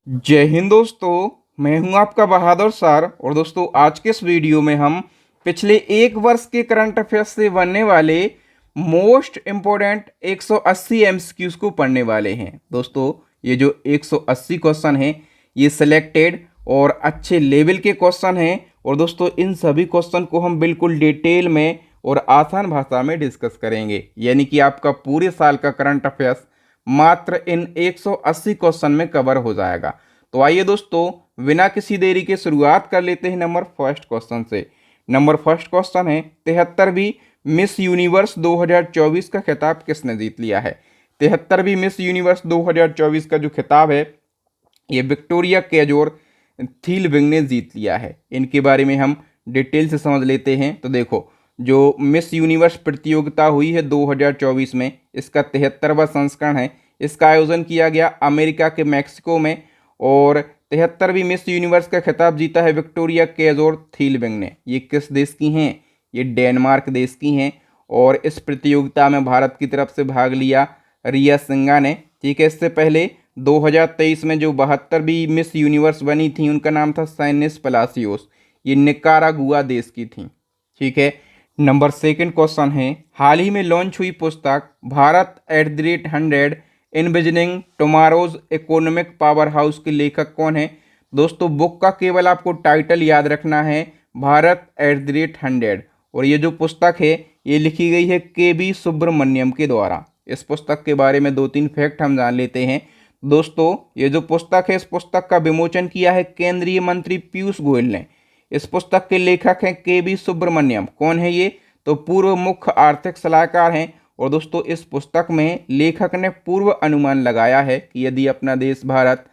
जय हिंद दोस्तों। मैं हूं आपका बहादुर सर। और दोस्तों, आज के इस वीडियो में हम पिछले एक वर्ष के करंट अफेयर्स से बनने वाले मोस्ट इम्पोर्टेंट 180 एमसीक्यूज को पढ़ने वाले हैं। दोस्तों, ये जो 180 क्वेश्चन हैं ये सिलेक्टेड और अच्छे लेवल के क्वेश्चन हैं। और दोस्तों, इन सभी क्वेश्चन को हम बिल्कुल डिटेल में और आसान भाषा में डिस्कस करेंगे, यानी कि आपका पूरे साल का करंट अफेयर्स मात्र इन 180 क्वेश्चन में कवर हो जाएगा। तो आइए दोस्तों, बिना किसी देरी के शुरुआत कर लेते हैं नंबर फर्स्ट क्वेश्चन से। नंबर फर्स्ट क्वेश्चन है, 73वीं मिस यूनिवर्स 2024 का खिताब किसने जीत लिया है। 73वीं मिस यूनिवर्स 2024 का जो खिताब है ये विक्टोरिया केजोर थीलबिंग ने जीत लिया है। इनके बारे में हम डिटेल से समझ लेते हैं। तो देखो, जो मिस यूनिवर्स प्रतियोगिता हुई है 2024 में, इसका 73वां संस्करण है। इसका आयोजन किया गया अमेरिका के मैक्सिको में और 73वीं मिस यूनिवर्स का खिताब जीता है विक्टोरिया केजोर थीलबिंग ने। ये किस देश की हैं? ये डेनमार्क देश की हैं। और इस प्रतियोगिता में भारत की तरफ से भाग लिया रिया सिंघा ने। ठीक है, इससे पहले 2023 में जो 72वीं मिस यूनिवर्स बनी थी उनका नाम था सैनिस पलासियोस। ये निकारागुआ देश की थी। ठीक है, नंबर सेकंड क्वेश्चन है, हाल ही में लॉन्च हुई पुस्तक Bharat @100 envisioning tomorrow's economic power house के लेखक कौन है। दोस्तों, बुक का केवल आपको टाइटल याद रखना है, भारत @100। और ये जो पुस्तक है ये लिखी गई है के सुब्रमण्यम के द्वारा। इस पुस्तक के बारे में दो तीन फैक्ट हम जान लेते हैं। दोस्तों, ये जो पुस्तक है इस पुस्तक का विमोचन किया है केंद्रीय मंत्री पीयूष गोयल ने। इस पुस्तक के लेखक हैं के सुब्रमण्यम। कौन है ये? तो पूर्व मुख्य आर्थिक सलाहकार हैं। और दोस्तों, इस पुस्तक में लेखक ने पूर्व अनुमान लगाया है कि यदि अपना देश भारत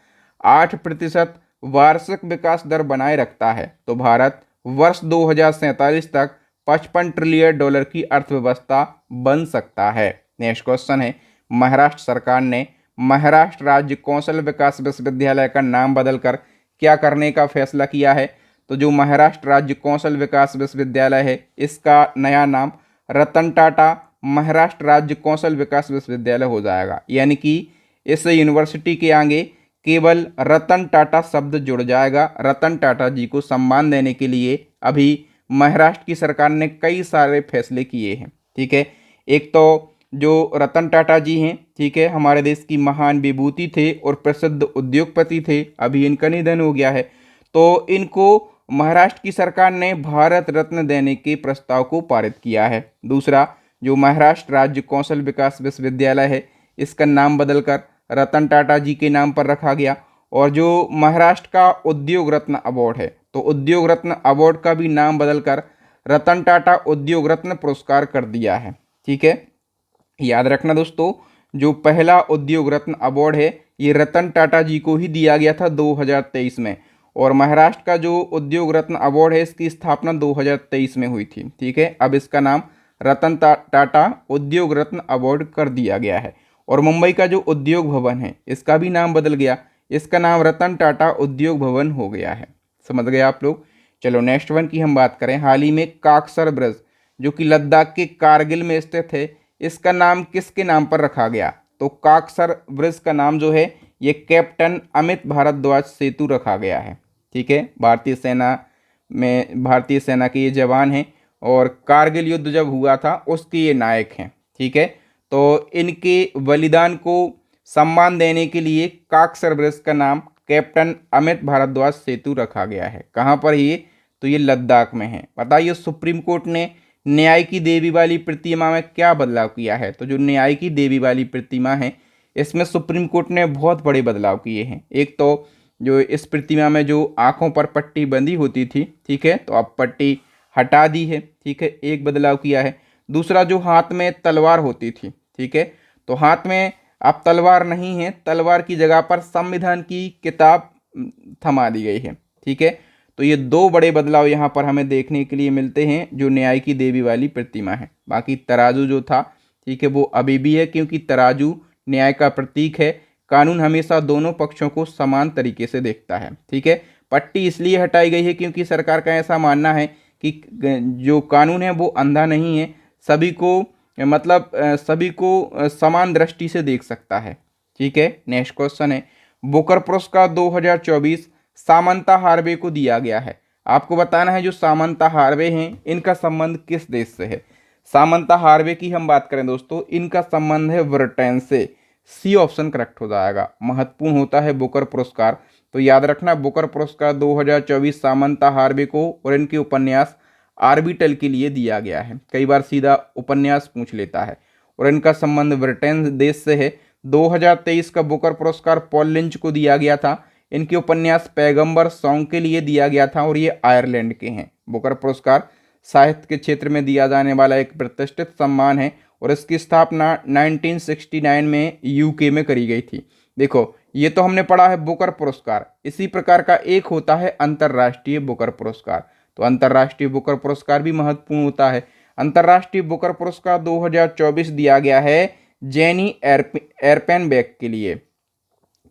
8% वार्षिक विकास दर बनाए रखता है तो भारत वर्ष 2047 तक $55 ट्रिलियन की अर्थव्यवस्था बन सकता है। नेक्स्ट क्वेश्चन है, महाराष्ट्र सरकार ने महाराष्ट्र राज्य कौशल विकास विश्वविद्यालय का नाम बदलकर क्या करने का फैसला किया है। तो जो महाराष्ट्र राज्य कौशल विकास विश्वविद्यालय है इसका नया नाम रतन टाटा महाराष्ट्र राज्य कौशल विकास विश्वविद्यालय हो जाएगा। यानी कि इस यूनिवर्सिटी के आगे केवल रतन टाटा शब्द जुड़ जाएगा। रतन टाटा जी को सम्मान देने के लिए अभी महाराष्ट्र की सरकार ने कई सारे फैसले किए हैं। ठीक है, एक तो जो रतन टाटा जी हैं, ठीक है, हमारे देश की महान विभूति थे और प्रसिद्ध उद्योगपति थे। अभी इनका निधन हो गया है, तो इनको महाराष्ट्र की सरकार ने भारत रत्न देने के प्रस्ताव को पारित किया है। दूसरा, जो महाराष्ट्र राज्य कौशल विकास विश्वविद्यालय है इसका नाम बदलकर रतन टाटा जी के नाम पर रखा गया। और जो महाराष्ट्र का उद्योग रत्न अवार्ड है तो उद्योग रत्न अवार्ड का भी नाम बदलकर रतन टाटा उद्योग रत्न पुरस्कार कर दिया है। ठीक है, याद रखना दोस्तों, जो पहला उद्योग रत्न अवार्ड है ये रतन टाटा जी को ही दिया गया था 2023 में। और महाराष्ट्र का जो उद्योग रत्न अवार्ड है इसकी स्थापना 2023 में हुई थी। ठीक है, अब इसका नाम रतन टाटा उद्योग रत्न अवार्ड कर दिया गया है। और मुंबई का जो उद्योग भवन है इसका भी नाम बदल गया, इसका नाम रतन टाटा उद्योग भवन हो गया है। समझ गए आप लोग। चलो नेक्स्ट वन की हम बात करें। हाल ही में काकसर ब्रिज जो कि लद्दाख के कारगिल में स्थित है इसका नाम किसके नाम पर रखा गया। तो काकसर ब्रिज का नाम जो है ये कैप्टन अमित भारद्वाज सेतु रखा गया है। ठीक है, भारतीय सेना के ये जवान हैं और कारगिल युद्ध जब हुआ था उसके ये नायक हैं। ठीक है, तो इनके बलिदान को सम्मान देने के लिए काकसर ब्रिज का नाम कैप्टन अमित भारद्वाज सेतु रखा गया है। कहाँ पर ये? तो ये लद्दाख में है। बताइए, सुप्रीम कोर्ट ने न्याय की देवी वाली प्रतिमा में क्या बदलाव किया है। तो जो न्याय की देवी वाली प्रतिमा है इसमें सुप्रीम कोर्ट ने बहुत बड़े बदलाव किए हैं। एक तो जो इस प्रतिमा में जो आंखों पर पट्टी बंधी होती थी, ठीक है, तो अब पट्टी हटा दी है। ठीक है, एक बदलाव किया है। दूसरा, जो हाथ में तलवार होती थी, ठीक है, तो हाथ में अब तलवार नहीं है, तलवार की जगह पर संविधान की किताब थमा दी गई है। ठीक है, तो ये दो बड़े बदलाव यहाँ पर हमें देखने के लिए मिलते हैं जो न्याय की देवी वाली प्रतिमा है। बाकी तराजू जो था, ठीक है, वो अभी भी है क्योंकि तराजू न्याय का प्रतीक है। कानून हमेशा दोनों पक्षों को समान तरीके से देखता है। ठीक है, पट्टी इसलिए हटाई गई है क्योंकि सरकार का ऐसा मानना है कि जो कानून है वो अंधा नहीं है, सभी को सभी को समान दृष्टि से देख सकता है। ठीक है, नेक्स्ट क्वेश्चन है, बुकर पुरस्कार 2024 सामंता हार्वे को दिया गया है। आपको बताना है जो सामंता हार्वे हैं इनका संबंध किस देश से है। सामंता हार्वे की हम बात करें दोस्तों, इनका संबंध है ब्रिटेन से। सी ऑप्शन करेक्ट हो जाएगा। महत्वपूर्ण होता है बुकर पुरस्कार, तो याद रखना बुकर पुरस्कार 2024 सामंता हार्वे को और इनके उपन्यास आर्बिटल के लिए दिया गया है। कई बार सीधा उपन्यास पूछ लेता है। और इनका संबंध ब्रिटेन देश से है। 2023 का बुकर पुरस्कार पॉल लिंच को दिया गया था। इनके उपन्यास पैगंबर सॉन्ग के लिए दिया गया था और ये आयरलैंड के हैं। बुकर पुरस्कार साहित्य के क्षेत्र में दिया जाने वाला एक प्रतिष्ठित सम्मान है और इसकी स्थापना 1969 में यूके में करी गई थी। देखो, ये तो हमने पढ़ा है बुकर पुरस्कार। इसी प्रकार का एक होता है अंतर्राष्ट्रीय बुकर पुरस्कार। तो अंतर्राष्ट्रीय बुकर पुरस्कार भी महत्वपूर्ण होता है। अंतर्राष्ट्रीय बुकर पुरस्कार 2024 दिया गया है जेनी एरपेनबेक के लिए,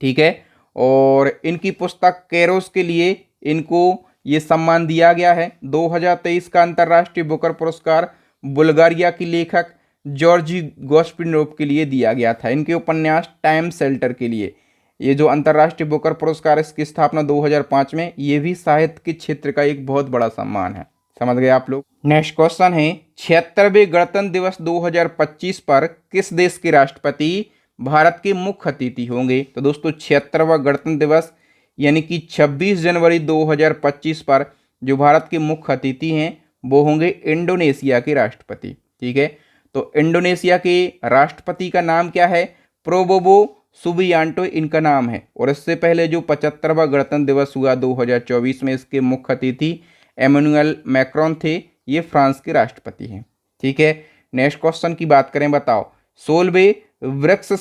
ठीक है। और इनकी पुस्तक कैरोस के लिए इनको ये सम्मान दिया गया है। 2023 का अंतर्राष्ट्रीय बुकर पुरस्कार बुल्गारिया की लेखक जॉर्जी गोस्पिनोव के लिए दिया गया था। इनके उपन्यास टाइम शेल्टर के लिए। ये जो अंतर्राष्ट्रीय बुकर पुरस्कार इसकी स्थापना 2005 में, ये भी साहित्य के क्षेत्र का एक बहुत बड़ा सम्मान है। समझ गए आप लोग। नेक्स्ट क्वेश्चन है 76वें गणतंत्र दिवस 2025 पर किस देश के राष्ट्रपति भारत के मुख्य अतिथि होंगे। तो दोस्तों 76वां गणतंत्र दिवस यानी कि 26 जनवरी 2025 पर जो भारत के मुख्य अतिथि हैं वो होंगे इंडोनेशिया के राष्ट्रपति, ठीक है। तो इंडोनेशिया के राष्ट्रपति का नाम क्या है? प्रोबोवो सुबियांटो इनका नाम है। और इससे पहले जो 75वां गणतंत्र दिवस हुआ 2024 में, इसके मुख्य अतिथि एमेनुअल मैक्रोन थे। ये फ्रांस के राष्ट्रपति हैं, ठीक है। नेक्स्ट क्वेश्चन की बात करें, बताओ 16वें ब्रिक्स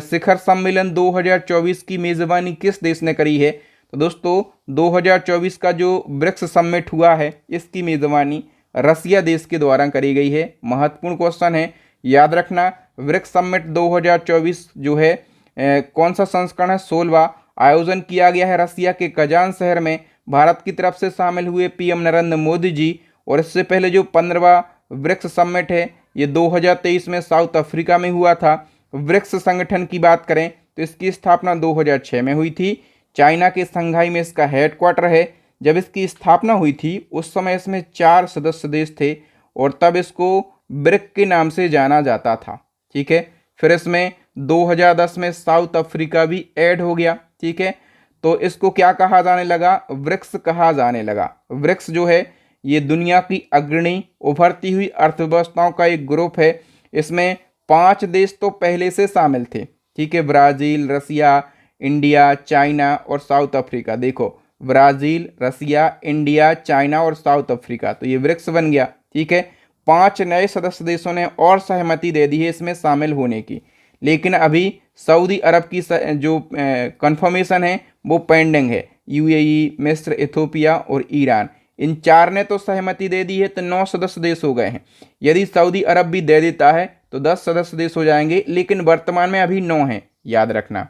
शिखर सम्मेलन 2024 की मेजबानी किस देश ने करी है। तो दोस्तों 2024 का जो ब्रिक्स समिट हुआ है इसकी मेजबानी रसिया देश के द्वारा करी गई है। महत्वपूर्ण क्वेश्चन है, याद रखना। ब्रिक्स समिट 2024 जो है कौन सा संस्करण है? 16वां। आयोजन किया गया है रसिया के कजान शहर में। भारत की तरफ से शामिल हुए पीएम नरेंद्र मोदी जी। और इससे पहले जो 15वां ब्रिक्स समिट है ये 2023 में साउथ अफ्रीका में हुआ था। ब्रिक्स संगठन की बात करें तो इसकी स्थापना 2006 में हुई थी। चाइना के शंघाई में इसका हेडक्वार्टर है। जब इसकी स्थापना हुई थी उस समय इसमें 4 सदस्य देश थे और तब इसको ब्रिक के नाम से जाना जाता था, ठीक है। फिर इसमें 2010 में साउथ अफ्रीका भी ऐड हो गया, ठीक है। तो इसको क्या कहा जाने लगा? ब्रिक्स कहा जाने लगा। ब्रिक्स जो है ये दुनिया की अग्रणी उभरती हुई अर्थव्यवस्थाओं का एक ग्रुप है। इसमें 5 देश तो पहले से शामिल थे, ठीक है। ब्राज़ील, रसिया, इंडिया, चाइना और साउथ अफ्रीका। देखो, ब्राज़ील, रसिया, इंडिया, चाइना और साउथ अफ्रीका, तो ये ब्रिक्स बन गया, ठीक है। 5 नए सदस्य देशों ने और सहमति दे दी है इसमें शामिल होने की, लेकिन अभी सऊदी अरब की जो कंफर्मेशन है वो पेंडिंग है। यूएई, मिस्र, इथोपिया और ईरान, इन 4 ने तो सहमति दे दी है, तो 9 सदस्य देश हो गए हैं। यदि सऊदी अरब भी दे देता है तो 10 सदस्य देश हो जाएंगे, लेकिन वर्तमान में अभी 9 हैं, याद रखना।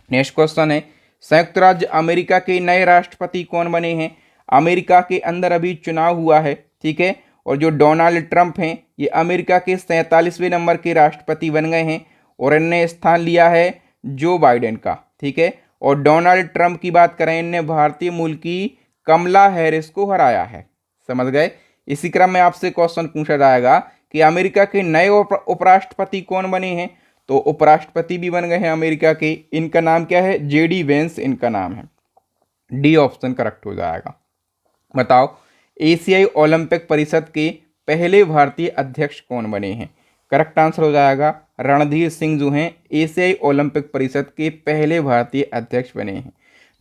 नेक्स्ट क्वेश्चन है संयुक्त राज्य अमेरिका के नए राष्ट्रपति कौन बने हैं। अमेरिका के अंदर अभी चुनाव हुआ है, ठीक है। और जो डोनाल्ड ट्रंप हैं ये अमेरिका के 47वें नंबर के राष्ट्रपति बन गए हैं और इनने स्थान लिया है जो बाइडेन का, ठीक है। और डोनाल्ड ट्रंप की बात करें, इनने भारतीय मूल की कमला हैरिस को हराया है। समझ गए। इसी क्रम में आपसे क्वेश्चन पूछा जाएगा कि अमेरिका के नए उपराष्ट्रपति कौन बने हैं। तो उपराष्ट्रपति भी बन गए हैं अमेरिका के। इनका नाम क्या है? जेडी वेंस इनका नाम है। डी ऑप्शन करेक्ट हो जाएगा। बताओ एशियाई ओलंपिक परिषद के पहले भारतीय अध्यक्ष कौन बने हैं। करेक्ट आंसर हो जाएगा रणधीर सिंह जो हैं एशियाई ओलंपिक परिषद के पहले भारतीय अध्यक्ष बने हैं।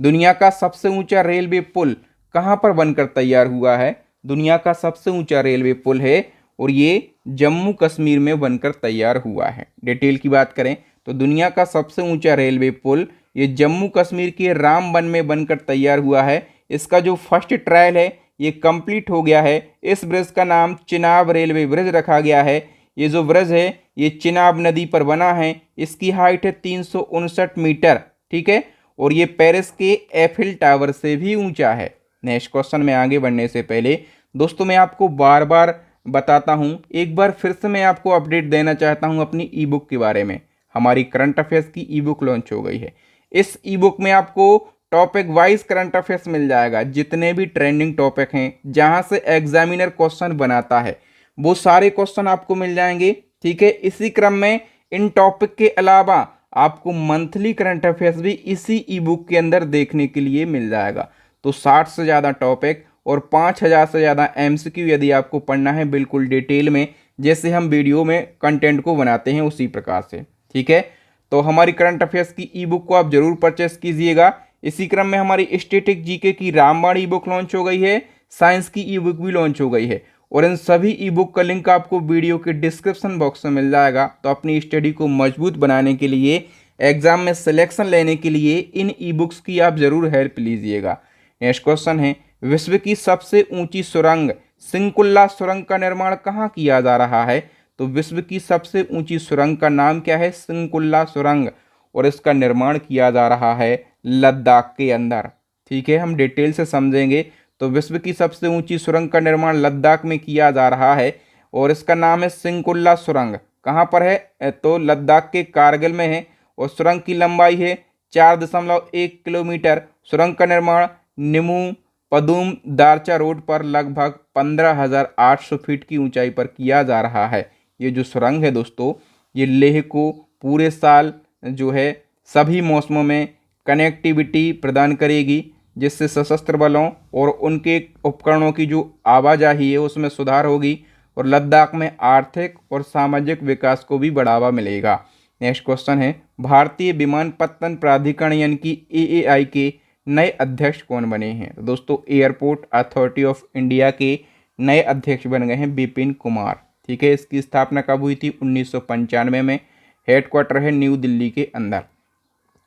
दुनिया का सबसे ऊंचा रेलवे पुल कहां पर बनकर तैयार हुआ है। दुनिया का सबसे ऊंचा रेलवे पुल है और ये जम्मू कश्मीर में बनकर तैयार हुआ है। डिटेल की बात करें तो दुनिया का सबसे ऊंचा रेलवे पुल ये जम्मू कश्मीर के रामबन में बनकर तैयार हुआ है। इसका जो फर्स्ट ट्रायल है ये कंप्लीट हो गया है। इस ब्रिज का नाम चिनाब रेलवे ब्रिज रखा गया है। ये जो ब्रिज है ये चिनाब नदी पर बना है। इसकी हाइट है 359 मीटर, ठीक है। और ये पेरिस के एफिल टावर से भी ऊंचा है। नेक्स्ट क्वेश्चन में आगे बढ़ने से पहले दोस्तों मैं आपको बार बार बताता हूँ, एक बार फिर से मैं आपको अपडेट देना चाहता हूँ अपनी ई बुक के बारे में। हमारी करंट अफेयर्स की ई बुक लॉन्च हो गई है। इस ई बुक में आपको टॉपिक वाइज करंट अफेयर्स मिल जाएगा, जितने भी ट्रेंडिंग टॉपिक हैं जहां से एग्जामिनर क्वेश्चन बनाता है वो सारे क्वेश्चन आपको मिल जाएंगे। ठीक है, इसी क्रम में इन टॉपिक के अलावा आपको मंथली करंट अफेयर्स भी इसी ई बुक के अंदर देखने के लिए मिल जाएगा। तो 60 से ज़्यादा टॉपिक और 5000 से ज़्यादा एमसीक्यू यदि आपको पढ़ना है बिल्कुल डिटेल में, जैसे हम वीडियो में कंटेंट को बनाते हैं उसी प्रकार से। ठीक है, तो हमारी करंट अफेयर्स की ई बुक को आप जरूर परचेस कीजिएगा। इसी क्रम में हमारी स्टैटिक जीके की रामबाण ई बुक लॉन्च हो गई है, साइंस की ई बुक भी लॉन्च हो गई है, और इन सभी ई बुक का लिंक आपको वीडियो के डिस्क्रिप्शन बॉक्स में मिल जाएगा। तो अपनी स्टडी को मजबूत बनाने के लिए, एग्जाम में सिलेक्शन लेने के लिए इन ई बुक्स की आप जरूर हेल्प लीजिएगा। नेक्स्ट क्वेश्चन है, विश्व की सबसे ऊंची सुरंग सिंकुल्ला सुरंग का निर्माण कहाँ किया जा रहा है? तो विश्व की सबसे ऊंची सुरंग का नाम क्या है? सिंकुल्ला सुरंग, और इसका निर्माण किया जा रहा है लद्दाख के अंदर। ठीक है, हम डिटेल से समझेंगे। तो विश्व की सबसे ऊंची सुरंग का निर्माण लद्दाख में किया जा रहा है और इसका नाम है सिंकुल्ला सुरंग। कहाँ पर है? तो लद्दाख के कारगिल में है, और सुरंग की लंबाई है 4.1 किलोमीटर। सुरंग का निर्माण निमू पदुम दारचा रोड पर लगभग 15,800 फीट की ऊंचाई पर किया जा रहा है। ये जो सुरंग है दोस्तों, ये लेह को पूरे साल जो है सभी मौसमों में कनेक्टिविटी प्रदान करेगी, जिससे सशस्त्र बलों और उनके उपकरणों की जो आवाजाही है उसमें सुधार होगी, और लद्दाख में आर्थिक और सामाजिक विकास को भी बढ़ावा मिलेगा। नेक्स्ट क्वेश्चन है, भारतीय विमानपत्तन प्राधिकरण यानी कि एएआई के नए अध्यक्ष कौन बने हैं? तो दोस्तों एयरपोर्ट अथॉरिटी ऑफ इंडिया के नए अध्यक्ष बन गए हैं विपिन कुमार। ठीक है, इसकी स्थापना कब हुई थी? 1995 में। हेडक्वार्टर है न्यू दिल्ली के अंदर।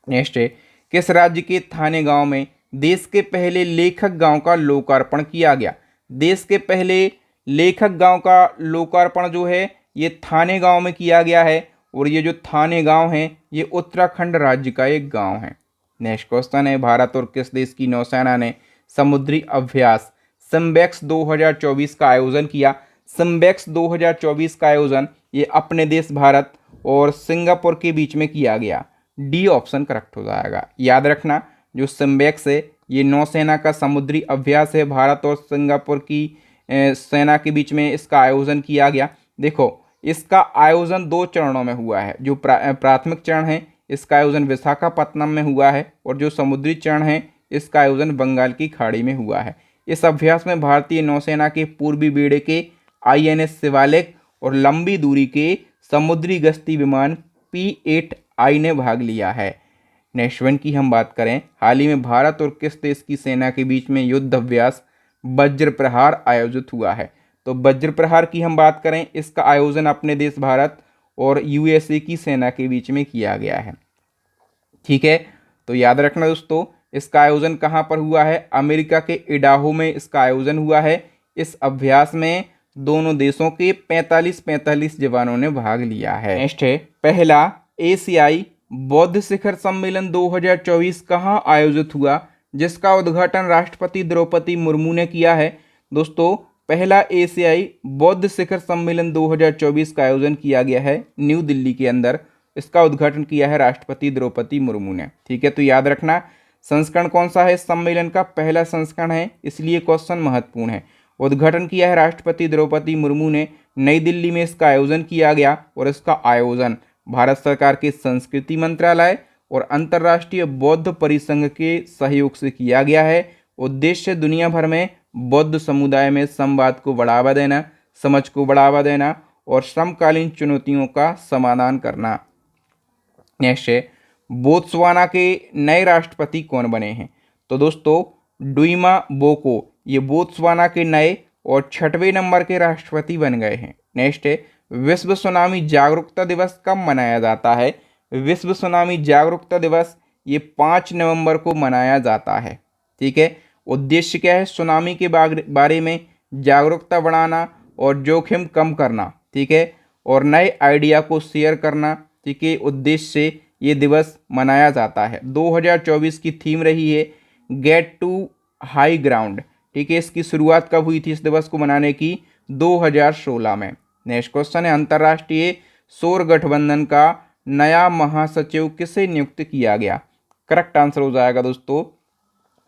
नेक्स्ट है, किस राज्य के थाने गांव में देश के पहले लेखक गांव का लोकार्पण किया गया? देश के पहले लेखक गांव का लोकार्पण जो है ये थाने गांव में किया गया है, और ये जो थाने गांव है ये उत्तराखंड राज्य का एक गांव है। नेक्स्ट क्वेश्चन है, भारत और किस देश की नौसेना ने समुद्री अभ्यास सिम्बेक्स 2024 का आयोजन किया? सिम्बेक्स 2024 का आयोजन ये अपने देश भारत और सिंगापुर के बीच में किया गया। डी ऑप्शन करेक्ट हो जाएगा। याद रखना, जो सिम्बेक्स है ये नौसेना का समुद्री अभ्यास है, भारत और सिंगापुर की सेना के बीच में इसका आयोजन किया गया। देखो, इसका आयोजन 2 चरणों में हुआ है। जो प्राथमिक चरण है इसका आयोजन विशाखापत्तनम में हुआ है, और जो समुद्री चरण है इसका आयोजन बंगाल की खाड़ी में हुआ है। इस अभ्यास में भारतीय नौसेना के पूर्वी बेड़े के आईएनएस शिवालिक और लंबी दूरी के समुद्री गश्ती विमान P-8I ने भाग लिया है। नेक्स्ट वन की हम बात करें, हाल ही में भारत और किस देश की सेना के बीच में युद्ध अभ्यास वज्र प्रहार आयोजित हुआ है? तो वज्र प्रहार की हम बात करें, इसका आयोजन अपने देश भारत और यूएसए की सेना के बीच में किया गया है। ठीक है, तो याद रखना दोस्तों, इसका आयोजन कहाँ पर हुआ है? अमेरिका के इडाहो में इसका आयोजन हुआ है। इस अभ्यास में दोनों देशों के 45 जवानों ने भाग लिया है। नेक्स्ट है, पहला एशियाई बौद्ध शिखर सम्मेलन 2024 कहाँ आयोजित हुआ, जिसका उद्घाटन राष्ट्रपति द्रौपदी मुर्मू ने किया है? दोस्तों पहला एशियाई बौद्ध शिखर सम्मेलन 2024 का आयोजन किया गया है न्यू दिल्ली के अंदर। इसका उद्घाटन किया है राष्ट्रपति द्रौपदी मुर्मू ने। ठीक है, तो याद रखना संस्करण कौन सा है? सम्मेलन का पहला संस्करण है, इसलिए क्वेश्चन महत्वपूर्ण है। उद्घाटन किया है राष्ट्रपति द्रौपदी मुर्मू ने, नई दिल्ली में इसका आयोजन किया गया, और इसका आयोजन भारत सरकार के संस्कृति मंत्रालय और अंतर्राष्ट्रीय बौद्ध परिसंघ के सहयोग से किया गया है। उद्देश्य दुनिया भर में बौद्ध समुदाय में संवाद को बढ़ावा देना, समझ को बढ़ावा देना और समकालीन चुनौतियों का समाधान करना। नेक्स्ट है, बोत्सवाना के नए राष्ट्रपति कौन बने हैं? तो दोस्तों डुइमा बोको ये बोत्सवाना के नए और 6वें नंबर के राष्ट्रपति बन गए हैं। नेक्स्ट है, विश्व सुनामी जागरूकता दिवस कब मनाया जाता है? विश्व सुनामी जागरूकता दिवस ये 5 नवंबर को मनाया जाता है। ठीक है, उद्देश्य क्या है? सुनामी के बारे में जागरूकता बढ़ाना और जोखिम कम करना। ठीक है, और नए आइडिया को शेयर करना। ठीक है, उद्देश्य से ये दिवस मनाया जाता है। 2024 की थीम रही है गेट टू हाई ग्राउंड। ठीक है, इसकी शुरुआत कब हुई थी इस दिवस को मनाने की? 2016 में। नेक्स्ट क्वेश्चन है, अंतर्राष्ट्रीय सौर गठबंधन का नया महासचिव किसे नियुक्त किया गया? करेक्ट आंसर हो जाएगा दोस्तों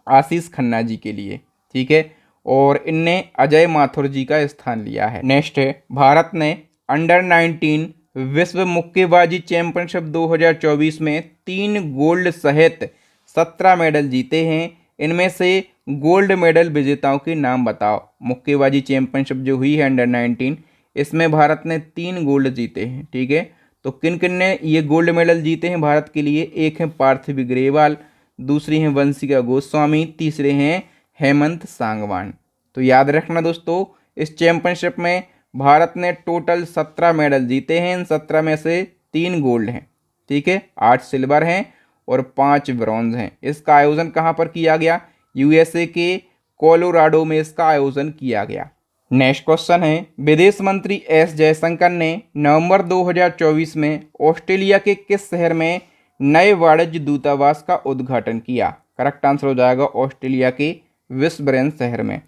आशीष खन्ना जी के लिए, ठीक है। और इनने अजय माथुर जी का स्थान लिया है। नेक्स्ट है, भारत ने अंडर 19 विश्व मुक्केबाजी चैंपियनशिप 2024 में 3 गोल्ड सहित 17 मेडल जीते हैं। इनमें से गोल्ड मेडल विजेताओं के नाम बताओ। मुक्केबाजी चैंपियनशिप जो हुई है अंडर 19, इसमें भारत ने 3 गोल्ड जीते हैं, ठीक है। तो किन किन ने ये गोल्ड मेडल जीते हैं भारत के लिए? एक है पार्थिव ग्रेवाल, दूसरी हैं वंशिका गोस्वामी, तीसरे हैं हेमंत सांगवान। तो याद रखना दोस्तों, इस चैंपियनशिप में भारत ने टोटल 17 मेडल जीते हैं। इन 17 में से 3 गोल्ड हैं, ठीक है, 8 सिल्वर हैं और 5 ब्रॉन्ज हैं। इसका आयोजन कहाँ पर किया गया? यूएसए के कोलोराडो में इसका आयोजन किया गया। नेक्स्ट क्वेश्चन है, विदेश मंत्री एस जयशंकर ने नवंबर 2024 में ऑस्ट्रेलिया के किस शहर में नए वाणिज्य दूतावास का उद्घाटन किया? करेक्ट आंसर हो जाएगा ऑस्ट्रेलिया के विस्बरेन शहर में।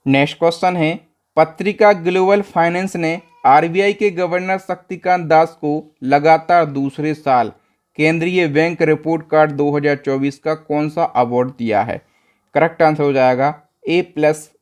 नेक्स्ट क्वेश्चन है, पत्रिका ग्लोबल फाइनेंस ने आरबीआई के गवर्नर शक्तिकांत दास को लगातार दूसरे साल केंद्रीय बैंक रिपोर्ट कार्ड 2024 का कौन सा अवार्ड दिया है? करेक्ट आंसर हो जाएगा A+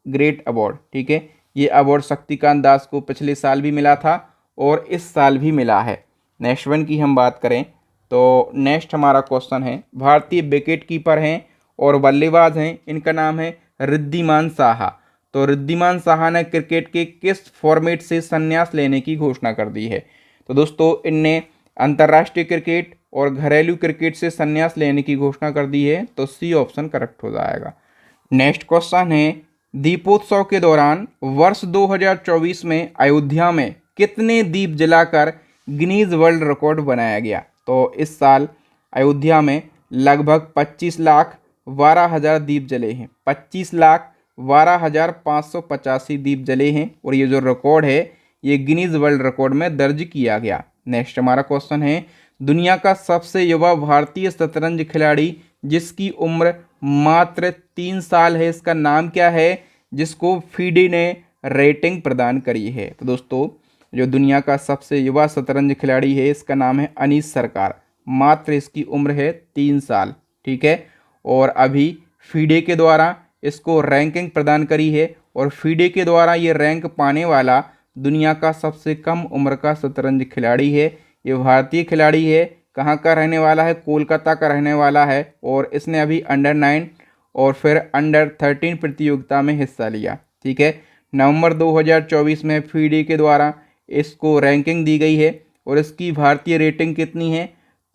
ग्रेट अवार्ड, ठीक है। ये अवार्ड शक्तिकांत दास को पिछले साल भी मिला था और इस साल भी मिला है। नेक्स्ट वन की हम बात करें तो नेक्स्ट हमारा क्वेश्चन है, भारतीय विकेट कीपर हैं और बल्लेबाज हैं, इनका नाम है रिद्धिमान साहा। तो रिद्धिमान साहा ने क्रिकेट के किस फॉर्मेट से संन्यास लेने की घोषणा कर दी है? तो दोस्तों इनने अंतर्राष्ट्रीय क्रिकेट और घरेलू क्रिकेट से संन्यास लेने की घोषणा कर दी है। तो सी ऑप्शन करेक्ट हो जाएगा। नेक्स्ट क्वेश्चन है, दीपोत्सव के दौरान वर्ष 2024 में अयोध्या में कितने दीप जलाकर गिनीज वर्ल्ड रिकॉर्ड बनाया गया? तो इस साल अयोध्या में लगभग 25,12,000 दीप जले हैं। 25,12,585 दीप जले हैं और ये जो रिकॉर्ड है ये गिनीज वर्ल्ड रिकॉर्ड में दर्ज किया गया। नेक्स्ट हमारा क्वेश्चन है, दुनिया का सबसे युवा भारतीय शतरंज खिलाड़ी जिसकी उम्र मात्र 3 साल है, इसका नाम क्या है जिसको फीडे ने रेटिंग प्रदान करी है? तो दोस्तों जो दुनिया का सबसे युवा शतरंज खिलाड़ी है इसका नाम है अनीश सरकार। मात्र इसकी उम्र है 3 साल, ठीक है। और अभी फीडे के द्वारा इसको रैंकिंग प्रदान करी है और फीडे के द्वारा ये रैंक पाने वाला दुनिया का सबसे कम उम्र का शतरंज खिलाड़ी है। ये भारतीय खिलाड़ी है, कहाँ का रहने वाला है? कोलकाता का रहने वाला है और इसने अभी अंडर 9 और फिर अंडर 13 प्रतियोगिता में हिस्सा लिया, ठीक है। नवंबर 2024 में फीडे के द्वारा इसको रैंकिंग दी गई है और इसकी भारतीय रेटिंग कितनी है?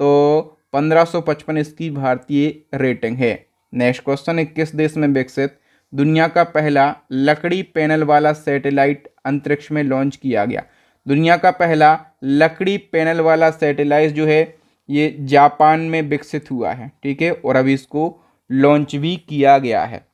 तो 1555 इसकी भारतीय रेटिंग है। नेक्स्ट क्वेश्चन है, किस देश में विकसित दुनिया का पहला लकड़ी पैनल वाला सैटेलाइट अंतरिक्ष में लॉन्च किया गया? दुनिया का पहला लकड़ी पैनल वाला सैटेलाइट जो है ये जापान में विकसित हुआ है, ठीक है, और अभी इसको लॉन्च भी किया गया है।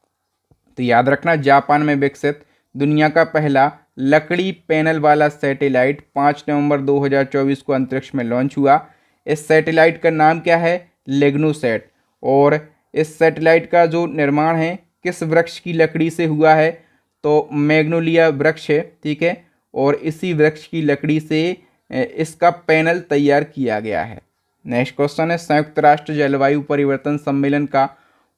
तो याद रखना, जापान में विकसित दुनिया का पहला लकड़ी पैनल वाला सैटेलाइट 5 नवंबर 2024 को अंतरिक्ष में लॉन्च हुआ। इस सैटेलाइट का नाम क्या है? लेग्नोसैट। और इस सैटेलाइट का जो निर्माण है किस वृक्ष की लकड़ी से हुआ है? तो मैग्नोलिया वृक्ष है, ठीक है, और इसी वृक्ष की लकड़ी से इसका पैनल तैयार किया गया है। नेक्स्ट क्वेश्चन है, संयुक्त राष्ट्र जलवायु परिवर्तन सम्मेलन का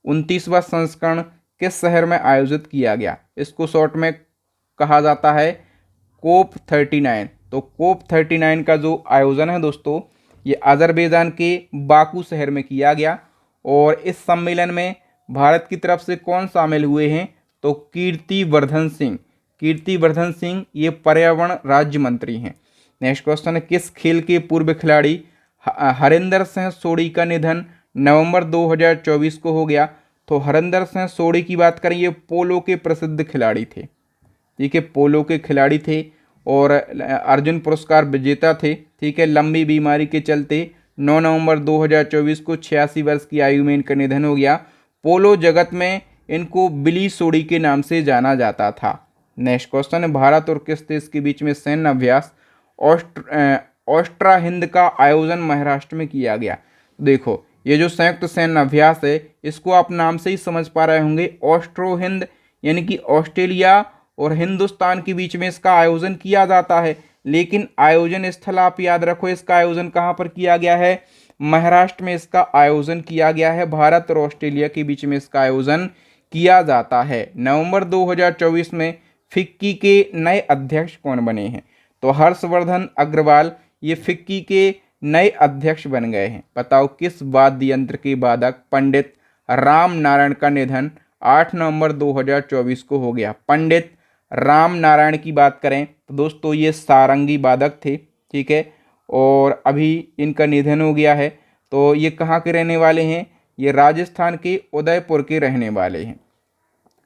29वां संस्करण किस शहर में आयोजित किया गया? इसको शॉर्ट में कहा जाता है कोप 39। तो कोप 39 का जो आयोजन है दोस्तों ये अजरबैजान के बाकू शहर में किया गया। और इस सम्मेलन में भारत की तरफ से कौन शामिल हुए हैं? तो कीर्तिवर्धन सिंह। कीर्तिवर्धन सिंह ये पर्यावरण राज्य मंत्री हैं। नेक्स्ट क्वेश्चन है, किस खेल के पूर्व खिलाड़ी हरिंदर सिंह सोढ़ी का निधन नवंबर 2024 को हो गया? तो हरिंदर सिंह सोढ़ी की बात करें, ये पोलो के प्रसिद्ध खिलाड़ी थे, ठीक है, पोलो के खिलाड़ी थे और अर्जुन पुरस्कार विजेता थे, ठीक है। लंबी बीमारी के चलते 9 नवंबर 2024 को 86 वर्ष की आयु में इनका निधन हो गया। पोलो जगत में इनको बिली सोढ़ी के नाम से जाना जाता था। नेक्स्ट क्वेश्चन है, भारत और किस देश के बीच में सैन्य अभ्यास ऑस्ट्रा हिंद का आयोजन महाराष्ट्र में किया गया? देखो ये जो संयुक्त सैन्य अभ्यास है इसको आप नाम से ही समझ पा रहे होंगे, ऑस्ट्रो हिंद, यानी कि ऑस्ट्रेलिया और हिंदुस्तान के बीच में इसका आयोजन किया जाता है। लेकिन आयोजन स्थल आप याद रखो, इसका आयोजन कहाँ पर किया गया है? महाराष्ट्र में इसका आयोजन किया गया है। भारत और ऑस्ट्रेलिया के बीच में इसका आयोजन किया जाता है। नवंबर 2024 में फिक्की के नए अध्यक्ष कौन बने हैं? तो हर्षवर्धन अग्रवाल ये फिक्की के नए अध्यक्ष बन गए हैं। बताओ किस वाद्य यंत्र के वादक पंडित राम नारायण का निधन 8 नवंबर 2024 को हो गया? पंडित राम नारायण की बात करें तो दोस्तों ये सारंगी वादक थे, ठीक है, और अभी इनका निधन हो गया है। तो ये कहाँ के रहने वाले हैं? ये राजस्थान के उदयपुर के रहने वाले हैं,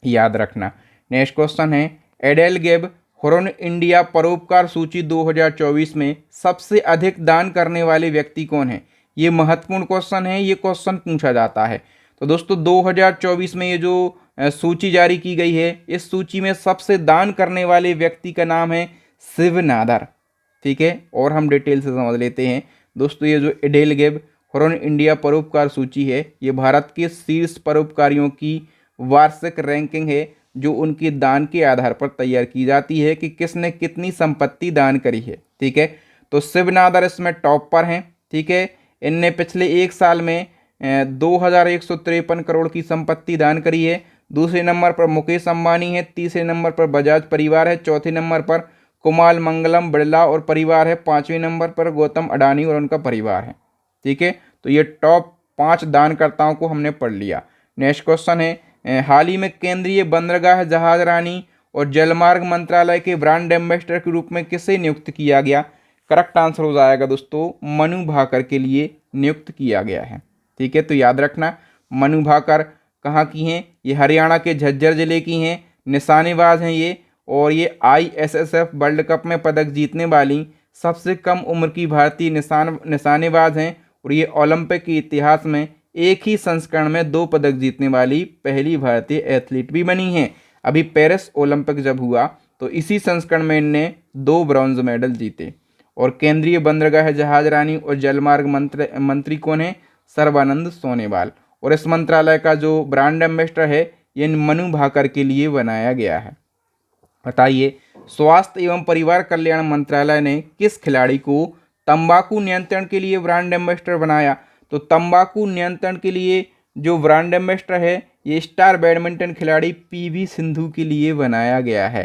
याद रखना। नेक्स्ट क्वेश्चन है एडेलगेब हुरन इंडिया परोपकार सूची 2024 में सबसे अधिक दान करने वाले व्यक्ति कौन है? ये महत्वपूर्ण क्वेश्चन है, ये क्वेश्चन पूछा जाता है। तो दोस्तों 2024 में ये जो सूची जारी की गई है, इस सूची में सबसे दान करने वाले व्यक्ति का नाम है शिवनादर, ठीक है। और हम डिटेल से समझ लेते हैं दोस्तों। ये जो एडेलगेब हुरन इंडिया परोपकार सूची है, ये भारत के शीर्ष परोपकारियों की वार्षिक रैंकिंग है, जो उनके दान के आधार पर तैयार की जाती है कि किसने कितनी संपत्ति दान करी है, ठीक है। तो शिवनादर इसमें टॉप पर हैं, ठीक है। इनने पिछले एक साल में 2153 करोड़ की संपत्ति दान करी है। दूसरे नंबर पर मुकेश अंबानी है, तीसरे नंबर पर बजाज परिवार है, चौथे नंबर पर कुमार मंगलम बिरला और परिवार है, पांचवें नंबर पर गौतम अडानी और उनका परिवार है, ठीक है। तो ये टॉप 5 दानकर्ताओं को हमने पढ़ लिया। नेक्स्ट क्वेश्चन है हाल ही में केंद्रीय बंदरगाह जहाज रानी और जलमार्ग मंत्रालय के ब्रांड एम्बेसडर के रूप में किसे नियुक्त किया गया? करेक्ट आंसर हो जाएगा दोस्तों मनु भाकर के लिए नियुक्त किया गया है, ठीक है। तो याद रखना मनु भाकर कहाँ की हैं? ये हरियाणा के झज्जर जिले की हैं, निशानेबाज हैं ये, और ये ISSF वर्ल्ड कप में पदक जीतने वाली सबसे कम उम्र की भारतीय निशानेबाज हैं, और ये ओलंपिक के इतिहास में एक ही संस्करण में 2 पदक जीतने वाली पहली भारतीय एथलीट भी बनी हैं। अभी पेरिस ओलंपिक जब हुआ तो इसी संस्करण में इनने 2 ब्रॉन्ज मेडल जीते। और केंद्रीय बंदरगाह जहाज रानी और जलमार्ग मंत्री कौन है? सर्बानंद सोनोवाल। और इस मंत्रालय का जो ब्रांड एम्बेसडर है ये मनु भाकर के लिए बनाया गया है। बताइए स्वास्थ्य एवं परिवार कल्याण मंत्रालय ने किस खिलाड़ी को तंबाकू नियंत्रण के लिए ब्रांड एम्बेसडर बनाया? तो तंबाकू नियंत्रण के लिए जो ब्रांड एम्बेसडर है ये स्टार बैडमिंटन खिलाड़ी PV सिंधु के लिए बनाया गया है।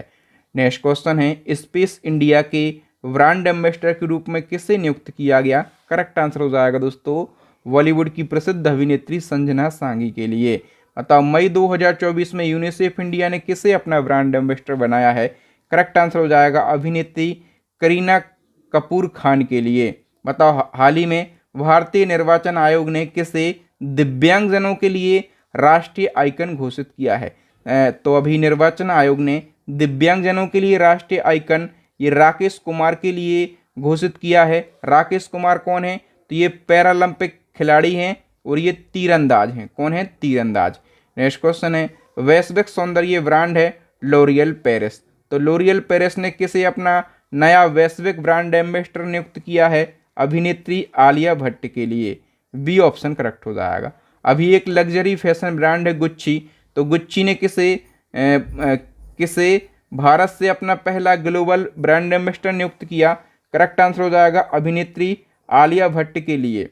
नेक्स्ट क्वेश्चन है स्पेस इंडिया के ब्रांड एम्बेसडर के रूप में किसे नियुक्त किया गया? करेक्ट आंसर हो जाएगा दोस्तों बॉलीवुड की प्रसिद्ध अभिनेत्री संजना सांगी के लिए। बताओ मई 2024 में यूनिसेफ इंडिया ने किसे अपना ब्रांड एम्बेसडर बनाया है? करेक्ट आंसर हो जाएगा अभिनेत्री करीना कपूर खान के लिए। बताओ हाल ही में भारतीय निर्वाचन आयोग ने किसे दिव्यांगजनों के लिए राष्ट्रीय आइकन घोषित किया है? तो अभी निर्वाचन आयोग ने दिव्यांगजनों के लिए राष्ट्रीय आइकन ये राकेश कुमार के लिए घोषित किया है। राकेश कुमार कौन है? तो ये पैरालंपिक खिलाड़ी हैं और ये तीरंदाज हैं। कौन है? तीरंदाज। नेक्स्ट क्वेश्चन है वैश्विक सौंदर्य ब्रांड है लोरियल पेरिस। तो लोरियल पेरिस ने किसे अपना नया वैश्विक ब्रांड एम्बेसडर नियुक्त किया है? अभिनेत्री आलिया भट्ट के लिए। बी ऑप्शन करेक्ट हो जाएगा। अभी एक लग्जरी फैशन ब्रांड है गुच्ची। तो गुच्ची ने किसे भारत से अपना पहला ग्लोबल ब्रांड एम्बेसडर नियुक्त किया? करेक्ट आंसर हो जाएगा अभिनेत्री आलिया भट्ट के लिए।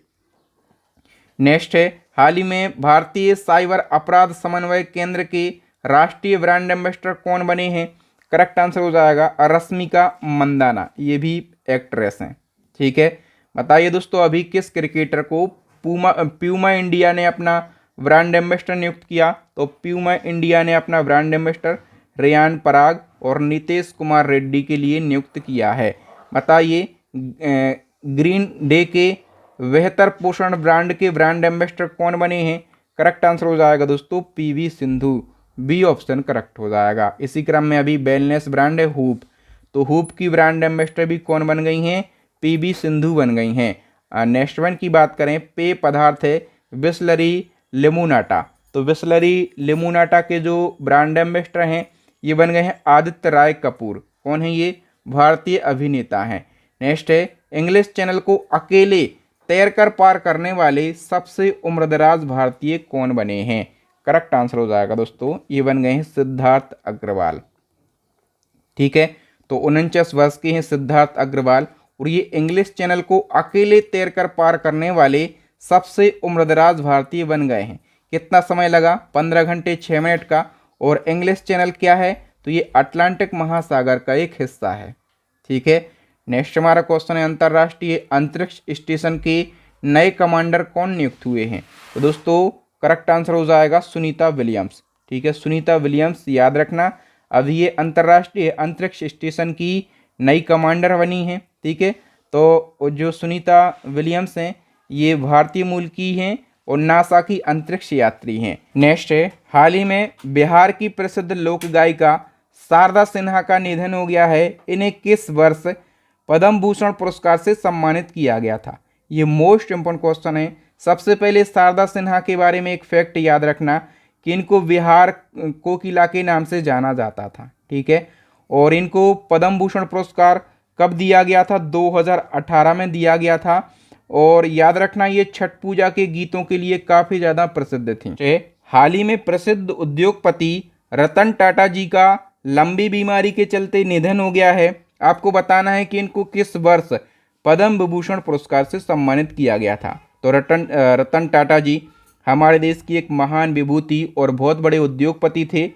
नेक्स्ट है हाल ही में भारतीय साइबर अपराध समन्वय केंद्र के राष्ट्रीय ब्रांड एम्बेसडर कौन बने हैं? करेक्ट आंसर हो जाएगा रश्मिका मंदाना। ये भी एक्ट्रेस हैं, ठीक है। बताइए दोस्तों अभी किस क्रिकेटर को प्यूमा इंडिया ने अपना ब्रांड एम्बेसडर नियुक्त किया? तो प्यूमा इंडिया ने अपना ब्रांड एम्बेसडर रेयान पराग और नितेश कुमार रेड्डी के लिए नियुक्त किया है। बताइए ग्रीन डे के बेहतर पोषण ब्रांड के ब्रांड एम्बेसडर कौन बने हैं? करेक्ट आंसर हो जाएगा दोस्तों PV Sindhu. B option correct हो जाएगा। इसी क्रम में अभी वेलनेस ब्रांड है हूप। तो हूप की ब्रांड एम्बेसडर भी कौन बन गई हैं? PV सिंधु बन गई हैं। नेक्स्ट वन की बात करें पेय पदार्थ है बिसलरी लिमोनाटा। तो बिसलरी लिमोनाटा के जो ब्रांड एम्बेसडर हैं ये बन गए हैं आदित्य राय कपूर। कौन है ये? भारतीय अभिनेता हैं। नेक्स्ट है इंग्लिश चैनल को अकेले तैरकर पार करने वाले सबसे उम्रदराज भारतीय कौन बने हैं? करेक्ट आंसर हो जाएगा दोस्तों ये बन गए हैं सिद्धार्थ अग्रवाल, ठीक है। तो 49 वर्ष के हैं सिद्धार्थ अग्रवाल और ये इंग्लिश चैनल को अकेले तैरकर पार करने वाले सबसे उम्रदराज भारतीय बन गए हैं। कितना समय लगा? 15 घंटे 6 मिनट का। और इंग्लिश चैनल क्या है? तो ये अटलांटिक महासागर का एक हिस्सा है। ठीक है। नेक्स्ट हमारा क्वेश्चन है, अंतर्राष्ट्रीय अंतरिक्ष स्टेशन के नए कमांडर कौन नियुक्त हुए हैं? तो दोस्तों करेक्ट आंसर हो जाएगा सुनीता विलियम्स। ठीक है, सुनीता विलियम्स याद रखना, अभी ये अंतर्राष्ट्रीय अंतरिक्ष स्टेशन की नई कमांडर बनी है। ठीक है, तो जो सुनीता विलियम्स हैं ये भारतीय मूल की हैं और नासा की अंतरिक्ष यात्री हैं। नेक्स्ट है, हाल ही में बिहार की प्रसिद्ध लोक गायिका शारदा सिन्हा का निधन हो गया है। इन्हें किस वर्ष पद्म भूषण पुरस्कार से सम्मानित किया गया था? ये मोस्ट इंपोर्टेंट क्वेश्चन है। सबसे पहले शारदा सिन्हा के बारे में एक फैक्ट याद रखना कि इनको बिहार कोकिला के नाम से जाना जाता था। ठीक है, और इनको पद्म भूषण पुरस्कार कब दिया गया था? 2018 में दिया गया था। और याद रखना ये छठ पूजा के गीतों के लिए काफ़ी ज़्यादा प्रसिद्ध थी। हाल ही में प्रसिद्ध उद्योगपति रतन टाटा जी का लंबी बीमारी के चलते निधन हो गया है। आपको बताना है कि इनको किस वर्ष पद्म विभूषण पुरस्कार से सम्मानित किया गया था। तो रतन टाटा जी हमारे देश की एक महान विभूति और बहुत बड़े उद्योगपति थे।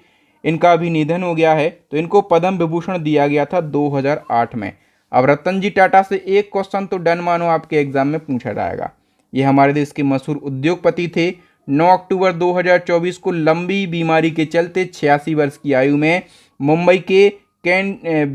इनका अभी निधन हो गया है, तो इनको पद्म विभूषण दिया गया था 2008 में। अब रतन जी टाटा से एक क्वेश्चन तो डन मानो आपके एग्जाम में पूछा जाएगा। ये हमारे देश के मशहूर उद्योगपति थे। 9 अक्टूबर 2024 को लंबी बीमारी के चलते 86 वर्ष की आयु में मुंबई के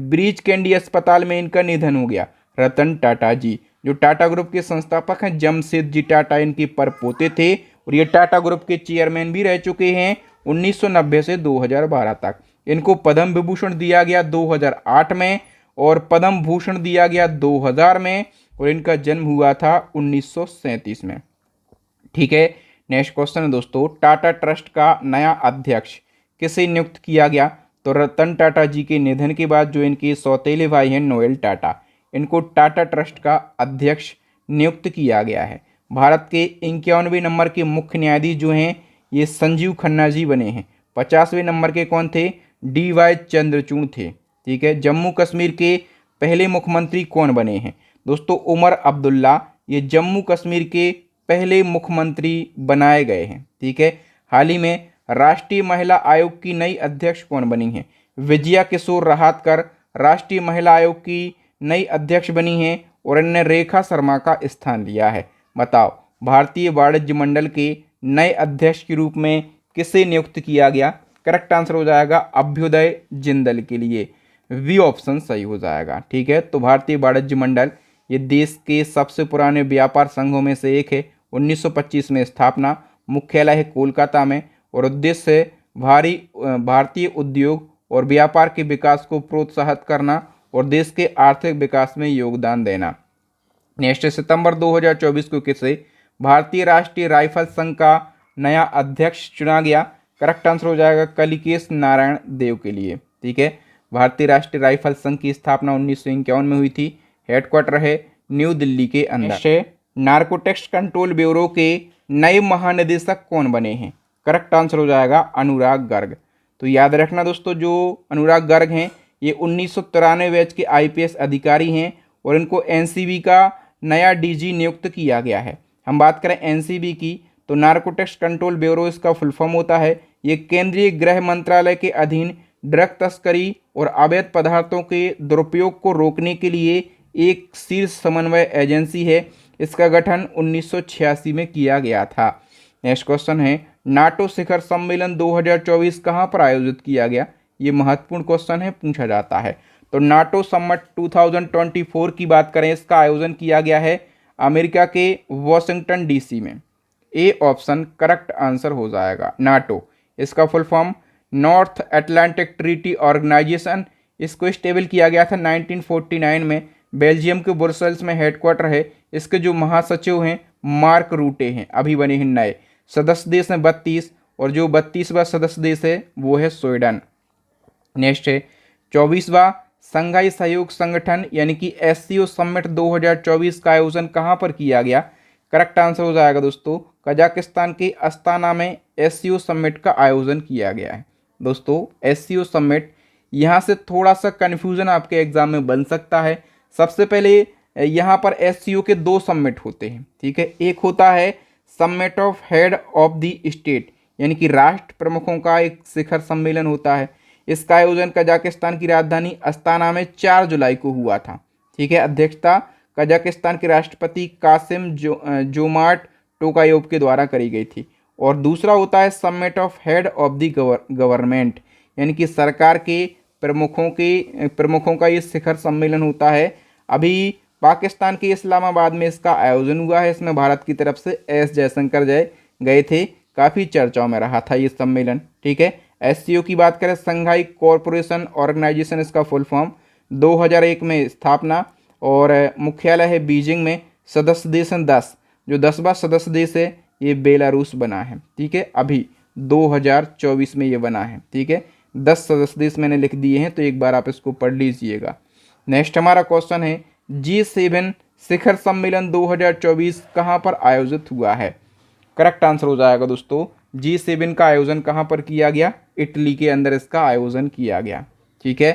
ब्रीच कैंडी अस्पताल में इनका निधन हो गया। रतन टाटा जी जो टाटा ग्रुप के संस्थापक हैं, जमशेदजी टाटा इनके परपोते थे और ये टाटा ग्रुप के चेयरमैन भी रह चुके हैं 1990 से 2012 तक। इनको पद्म विभूषण दिया गया 2008 में और पद्म भूषण दिया गया 2000 में और इनका जन्म हुआ था 1937 में। ठीक है, नेक्स्ट क्वेश्चन है दोस्तों, टाटा ट्रस्ट का नया अध्यक्ष किसे नियुक्त किया गया? तो रतन टाटा जी के निधन के बाद जो इनके सौतेले भाई हैं नोएल टाटा, इनको टाटा ट्रस्ट का अध्यक्ष नियुक्त किया गया है। भारत के 91वें नंबर के मुख्य न्यायाधीश जो हैं ये संजीव खन्ना जी बने हैं। 50वें नंबर के कौन थे? DY चंद्रचूड़ थे। ठीक है, जम्मू कश्मीर के पहले मुख्यमंत्री कौन बने हैं? दोस्तों उमर अब्दुल्ला ये जम्मू कश्मीर के पहले मुख्यमंत्री बनाए गए हैं। ठीक है, हाल ही में राष्ट्रीय महिला आयोग की नई अध्यक्ष कौन बनी है? विजया किशोर रहातकर राष्ट्रीय महिला आयोग की नई अध्यक्ष बनी हैं और इन्होंने रेखा शर्मा का स्थान लिया है। बताओ भारतीय वाणिज्य मंडल के नए अध्यक्ष के रूप में किसे नियुक्त किया गया? करेक्ट आंसर हो जाएगा अभ्युदय जिंदल के लिए वी ऑप्शन सही हो जाएगा। ठीक है, तो भारतीय वाणिज्य मंडल ये देश के सबसे पुराने व्यापार संघों में से एक है। 1925 में स्थापना, मुख्यालय है कोलकाता में और उद्देश्य है भारतीय उद्योग और व्यापार के विकास को प्रोत्साहित करना और देश के आर्थिक विकास में योगदान देना। नेक्स्ट सितंबर 2024 को किसे भारतीय राष्ट्रीय राइफल संघ का नया अध्यक्ष चुना गया? करेक्ट आंसर हो जाएगा कलिकेश नारायण देव के लिए। ठीक है, भारतीय राष्ट्रीय राइफल संघ की स्थापना 1951 में हुई थी। हेडक्वार्टर है न्यू दिल्ली के अंदर। नार्कोटिक्स कंट्रोल ब्यूरो के नए महानिदेशक कौन बने हैं? करेक्ट आंसर हो जाएगा अनुराग गर्ग। तो याद रखना दोस्तों, जो अनुराग गर्ग हैं ये 1993 बैच के IPS अधिकारी हैं और इनको NCB का नया DG नियुक्त किया गया है। हम बात करें NCB की तो नार्कोटिक्स कंट्रोल ब्यूरो इसका फुल फॉर्म होता है। ये केंद्रीय गृह मंत्रालय के अधीन ड्रग तस्करी और अवैध पदार्थों के दुरुपयोग को रोकने के लिए एक शीर्ष समन्वय एजेंसी है। इसका गठन 1986 में किया गया था। नेक्स्ट क्वेश्चन है, नाटो शिखर सम्मेलन 2024 कहाँ पर आयोजित किया गया? ये महत्वपूर्ण क्वेश्चन है, पूछा जाता है। तो नाटो समिट 2024 की बात करें, इसका आयोजन किया गया है अमेरिका के वॉशिंगटन DC में। ए ऑप्शन करेक्ट आंसर हो जाएगा। नाटो इसका full form North Atlantic Treaty Organization. इसको स्टेबल किया गया था 1949 में। बेल्जियम के ब्रुसेल्स में हेडक्वार्टर है। इसके जो महासचिव हैं मार्क रूटे हैं, अभी बने हैं नए। सदस्य देश हैं 32 और जो 32वां सदस्य देश है वो है स्वीडन। नेक्स्ट है 24वां संघाई सहयोग संगठन यानी कि SCO समिट 2024 का आयोजन कहाँ पर किया गया? करेक्ट आंसर हो जाएगा दोस्तों कजाकिस्तान के अस्ताना में SCO समिट का आयोजन किया गया है। दोस्तों SCO समिट यहाँ से थोड़ा सा कन्फ्यूजन आपके एग्जाम में बन सकता है। सबसे पहले यहाँ पर एससीओ के 2 समिट होते हैं, ठीक है। एक होता है summit of head of the state, यानी कि राष्ट्र प्रमुखों का एक शिखर सम्मेलन होता है। इसका आयोजन कजाकिस्तान की राजधानी अस्ताना में 4 जुलाई को हुआ था, ठीक है। अध्यक्षता कजाकिस्तान के राष्ट्रपति कासिम जोमार्ट टोकायोव के द्वारा करी गई थी। और दूसरा होता है summit of head of the government, यानी कि सरकार के प्रमुखों का ये शिखर सम्मेलन होता है। अभी पाकिस्तान के इस्लामाबाद में इसका आयोजन हुआ है। इसमें भारत की तरफ से एस जयशंकर गए थे। काफ़ी चर्चाओं में रहा था ये सम्मेलन, ठीक है। एससीओ की बात करें, संघाई कॉरपोरेशन ऑर्गेनाइजेशन, इसका फुल फॉर्म, 2001 में स्थापना और मुख्यालय है बीजिंग में। सदस्य देश हैं 10, जो 10वां सदस्य देश है ये बेलारूस बना है, ठीक है। अभी 2024 में ये बना है, ठीक है। 10 सदस्य देश मैंने लिख दिए हैं, तो एक बार आप इसको पढ़ लीजिएगा। नेक्स्ट हमारा क्वेश्चन है G7 शिखर सम्मेलन 2024 कहाँ पर आयोजित हुआ है। करेक्ट आंसर हो जाएगा दोस्तों, G7 का आयोजन कहाँ पर किया गया, इटली के अंदर इसका आयोजन किया गया, ठीक है।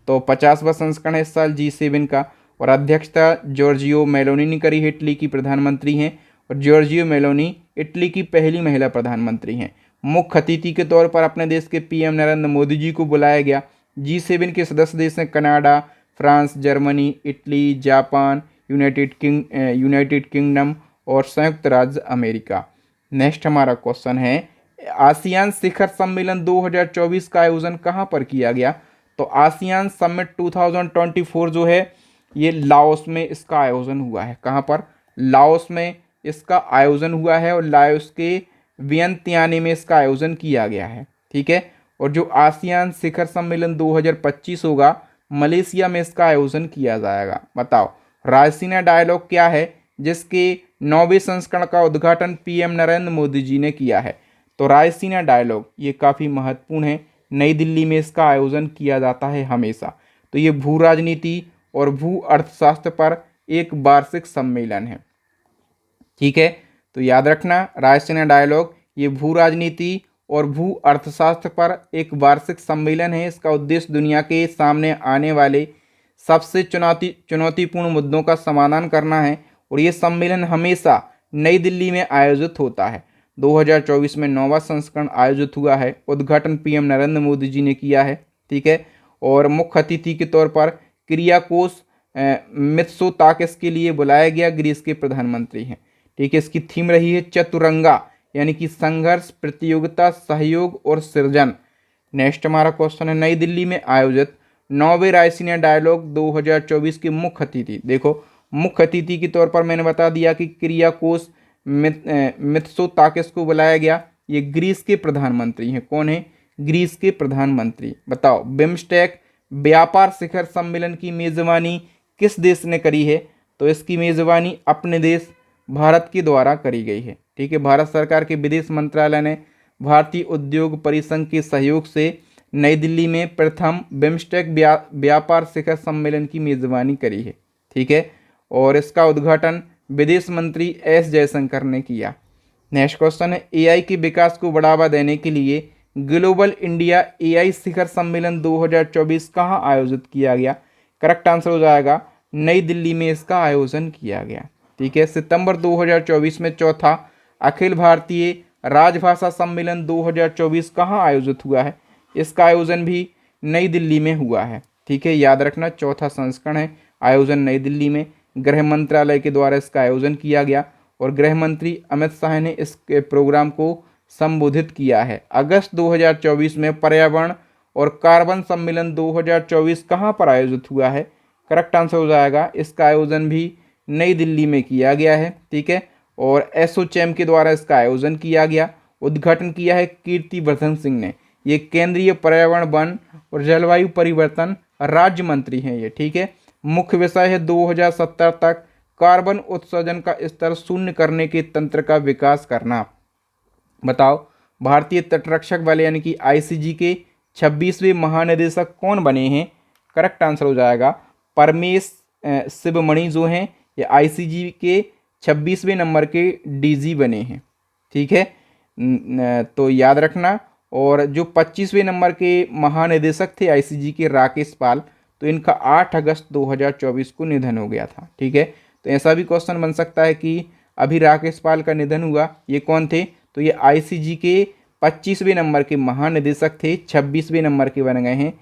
तो 50वां संस्करण है इस साल G7 का, और अध्यक्षता जॉर्जियो मेलोनी ने करी है, इटली की प्रधानमंत्री हैं। और जॉर्जियो मेलोनी इटली की पहली महिला प्रधानमंत्री हैं। मुख्य अतिथि के तौर पर अपने देश के पीएम नरेंद्र मोदी जी को बुलाया गया। G7 के सदस्य देश हैं Canada, France, Germany, Italy, Japan, United kingdom और संयुक्त राज्य अमेरिका। नेक्स्ट हमारा क्वेश्चन है आसियान शिखर सम्मेलन 2024 का आयोजन कहाँ पर किया गया। तो आसियान समिट 2024 जो है ये लाओस में इसका आयोजन हुआ है। कहाँ पर, लाओस में इसका आयोजन हुआ है, और लाओस के वियंतियाने में इसका आयोजन किया गया है, ठीक है। और जो आसियान शिखर सम्मेलन 2025 होगा, मलेशिया में इसका आयोजन किया जाएगा। बताओ रायसीना डायलॉग क्या है, जिसके 9वें संस्करण का उद्घाटन पीएम नरेंद्र मोदी जी ने किया है। तो रायसीना डायलॉग ये काफ़ी महत्वपूर्ण है, नई दिल्ली में इसका आयोजन किया जाता है हमेशा। तो ये भू राजनीति और भू अर्थशास्त्र पर एक वार्षिक सम्मेलन है, ठीक है। तो याद रखना, रायसीना डायलॉग ये भू राजनीति और भू अर्थशास्त्र पर एक वार्षिक सम्मेलन है। इसका उद्देश्य दुनिया के सामने आने वाले सबसे चुनौतीपूर्ण मुद्दों का समाधान करना है, और ये सम्मेलन हमेशा नई दिल्ली में आयोजित होता है। 2024 में 9वां संस्करण आयोजित हुआ है। उद्घाटन पीएम नरेंद्र मोदी जी ने किया है, ठीक है। और मुख्य अतिथि के तौर पर किरियाकोस मित्सोताकिस के लिए बुलाया गया, ग्रीस के प्रधानमंत्री हैं, ठीक है। इसकी थीम रही है चतुरंगा, यानी कि संघर्ष, प्रतियोगिता, सहयोग और सृजन। नेक्स्ट हमारा क्वेश्चन है नई दिल्ली में आयोजित 9वें रायसीना डायलॉग 2024 के मुख्य अतिथि। देखो मुख्य अतिथि के तौर पर मैंने बता दिया कि किरियाकोस मित्सोताकिस को बुलाया गया। ये ग्रीस के प्रधानमंत्री हैं। कौन है, ग्रीस के प्रधानमंत्री। बताओ बिम्स्टेक व्यापार शिखर सम्मेलन की मेजबानी किस देश ने करी है। तो इसकी मेजबानी अपने देश भारत के द्वारा करी गई है, ठीक है। भारत सरकार के विदेश मंत्रालय ने भारतीय उद्योग परिसंघ के सहयोग से नई दिल्ली में प्रथम बिम्स्टेक व्यापार शिखर सम्मेलन की मेजबानी करी है, ठीक है। और इसका उद्घाटन विदेश मंत्री एस जयशंकर ने किया। नेक्स्ट क्वेश्चन है एआई के विकास को बढ़ावा देने के लिए ग्लोबल इंडिया एआई शिखर सम्मेलन 2024 कहाँ आयोजित किया गया। करेक्ट आंसर हो जाएगा नई दिल्ली में इसका आयोजन किया गया, ठीक है। सितंबर 2024 में चौथा अखिल भारतीय राजभाषा सम्मेलन 2024 कहाँ आयोजित हुआ है। इसका आयोजन भी नई दिल्ली में हुआ है, ठीक है। याद रखना चौथा संस्करण है, आयोजन नई दिल्ली में गृह मंत्रालय के द्वारा इसका आयोजन किया गया, और गृह मंत्री अमित शाह ने इस प्रोग्राम को संबोधित किया है। अगस्त 2024 में पर्यावरण और कार्बन सम्मेलन 2024 कहाँ पर आयोजित हुआ है। करेक्ट आंसर हो जाएगा इसका आयोजन भी नई दिल्ली में किया गया है, ठीक है। और एसोचैम के द्वारा इसका आयोजन किया गया। उद्घाटन किया है कीर्तिवर्धन सिंह ने। ये केंद्रीय पर्यावरण, वन और जलवायु परिवर्तन राज्य मंत्री हैं ये, ठीक है। मुख्य विषय है 2070 तक कार्बन उत्सर्जन का स्तर शून्य करने के तंत्र का विकास करना। बताओ भारतीय तटरक्षक बल यानी कि आईसीजी के 26वें महानिदेशक कौन बने हैं। करेक्ट आंसर हो जाएगा परमेश शिवमणि जो हैं ये आईसीजी के 26वें नंबर के डीजी बने हैं, ठीक है। तो याद रखना। और जो 25वें नंबर के महानिदेशक थे आईसीजी के राकेश पाल, तो इनका 8 अगस्त 2024 को निधन हो गया था। ठीक है, तो ऐसा भी क्वेश्चन बन सकता है कि अभी राकेश पाल का निधन हुआ, ये कौन थे? तो ये आईसीजी के 25वें नंबर के महानिदेशक थे, 26वें नंबर के बन गए हैं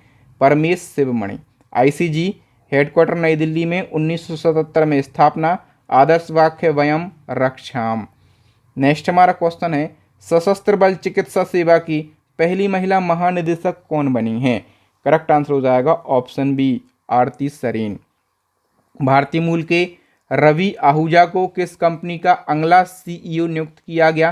परमेश शिवमणि। आईसीजी हेडक्वार्टर नई दिल्ली में 1977 में स्थापना, आदर्श वाक्य वयम रक्षाम। नेक्स्ट हमारा क्वेश्चन है, सशस्त्र बल चिकित्सा सेवा की पहली महिला महानिदेशक कौन बनी है? करेक्ट आंसर हो जाएगा ऑप्शन बी, आरती सरीन। भारतीय मूल के रवि आहूजा को किस कंपनी का अगला सीईओ नियुक्त किया गया?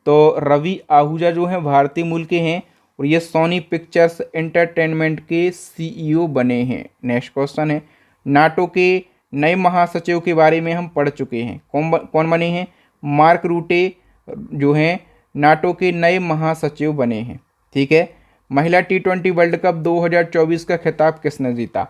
तो रवि आहूजा जो हैं भारतीय मूल के हैं और ये सोनी पिक्चर्स एंटरटेनमेंट के सीईओ बने हैं। नेक्स्ट क्वेश्चन है, नाटो के नए महासचिव के बारे में हम पढ़ चुके हैं, कौन बने हैं? मार्क रूटे जो हैं नाटो के नए महासचिव बने हैं। ठीक है, महिला T20 वर्ल्ड कप 2024 का खिताब किसने जीता?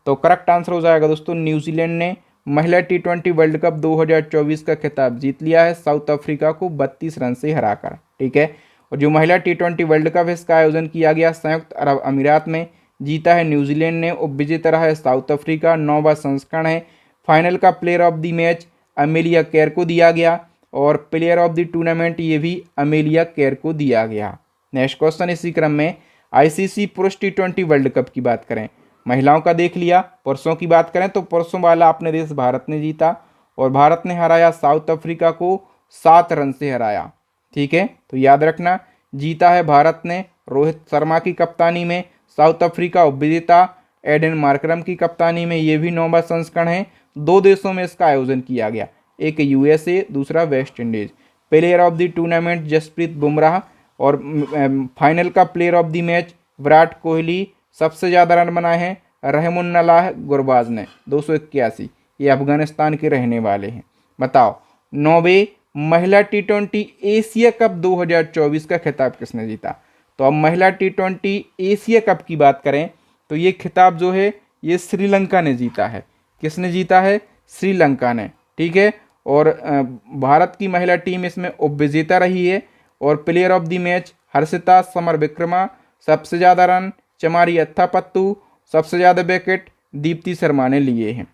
तो करेक्ट आंसर हो जाएगा दोस्तों न्यूजीलैंड ने महिला T20 वर्ल्ड कप 2024 का खिताब जीत लिया है साउथ अफ्रीका को 32 रन से हराकर। ठीक है, और जो महिला T20 वर्ल्ड कप इसका आयोजन किया गया संयुक्त अरब अमीरात में, जीता है न्यूजीलैंड ने, उपविजेता रहा है साउथ अफ्रीका, 9वां संस्करण है। फाइनल का player of the match Amelia Kerr को दिया गया और प्लेयर ऑफ द टूर्नामेंट ये भी अमेलिया केर को दिया गया। नेक्स्ट क्वेश्चन इसी क्रम में, आईसीसी पुरुष T20 वर्ल्ड कप की बात करें, महिलाओं का देख लिया, पुरुषों की बात करें तो पुरुषों वाला अपने देश भारत ने जीता और भारत ने हराया साउथ अफ्रीका को 7 रन से हराया। ठीक है, तो याद रखना जीता है भारत ने रोहित शर्मा की कप्तानी में, साउथ अफ्रीका उपविजेता एडन मार्करम की कप्तानी में, ये भी 9वां संस्करण है। 2 देशों में इसका आयोजन किया गया, एक यूएसए, दूसरा West Indies. Player of the tournament Jasprit Bumrah और फाइनल का player of the match Virat Kohli. सबसे ज़्यादा रन बनाए हैं रहमुन्नलाह गुरबाज ने 281, ये अफगानिस्तान के रहने वाले हैं। बताओ 9वें महिला T20 एशिया कप 2024 का खिताब किसने जीता? तो अब महिला T20 एशिया कप की बात करें तो ये खिताब जो है ये श्रीलंका ने जीता है। किसने जीता है? श्रीलंका ने। ठीक है, और भारत की महिला टीम इसमें उपविजेता रही है और player of the match Harshitha Samarawickrama, सबसे ज़्यादा रन चमारी अत्थापत्तू, सबसे ज़्यादा विकेट दीप्ति शर्मा ने लिए हैं।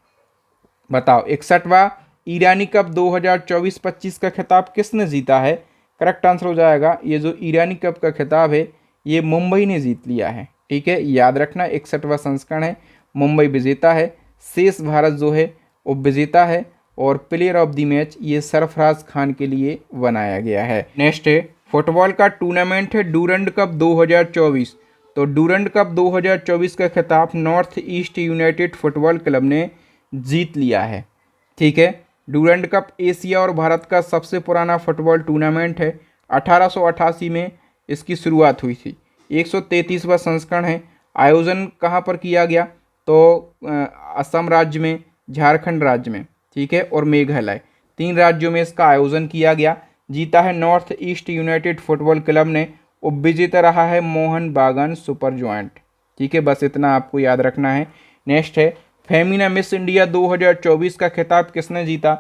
बताओ 61वां ईरानी कप 2024-25 का खिताब किसने जीता है? करेक्ट आंसर हो जाएगा ये जो ईरानी कप का खिताब है ये मुंबई ने जीत लिया है। ठीक है, याद रखना 61वां संस्करण है, मुंबई विजेता है, शेष भारत जो है उपविजेता है और प्लेयर ऑफ द मैच ये सरफराज खान के लिए बनाया गया है। नेक्स्ट है फुटबॉल का टूर्नामेंट है डूरंड कप 2024। तो डूरंड कप 2024 का खिताब north east United football club ने जीत लिया है। ठीक है, डूरंड कप एशिया और भारत का सबसे पुराना फुटबॉल टूर्नामेंट है। 1888 में इसकी शुरुआत हुई थी, 133वां संस्करण है। आयोजन कहाँ पर किया गया? तो असम राज्य में, झारखंड राज्य में, ठीक है, और मेघालय, 3 राज्यों में इसका आयोजन किया गया। जीता है north east United football club ने, उपविजेता रहा है मोहन बागान सुपर जॉइंट। ठीक है, बस इतना आपको याद रखना है। नेक्स्ट है फेमिना मिस इंडिया 2024 का खिताब किसने जीता?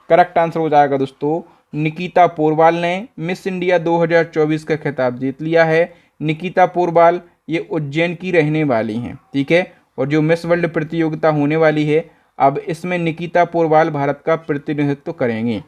करेक्ट आंसर हो जाएगा दोस्तों निकिता पोरवाल ने मिस इंडिया 2024 का खिताब जीत लिया है। निकिता पोरवाल ये उज्जैन की रहने वाली हैं। ठीक है, और जो मिस वर्ल्ड प्रतियोगिता होने वाली है अब इसमें निकिता पोरवाल भारत का प्रतिनिधित्व करेंगी।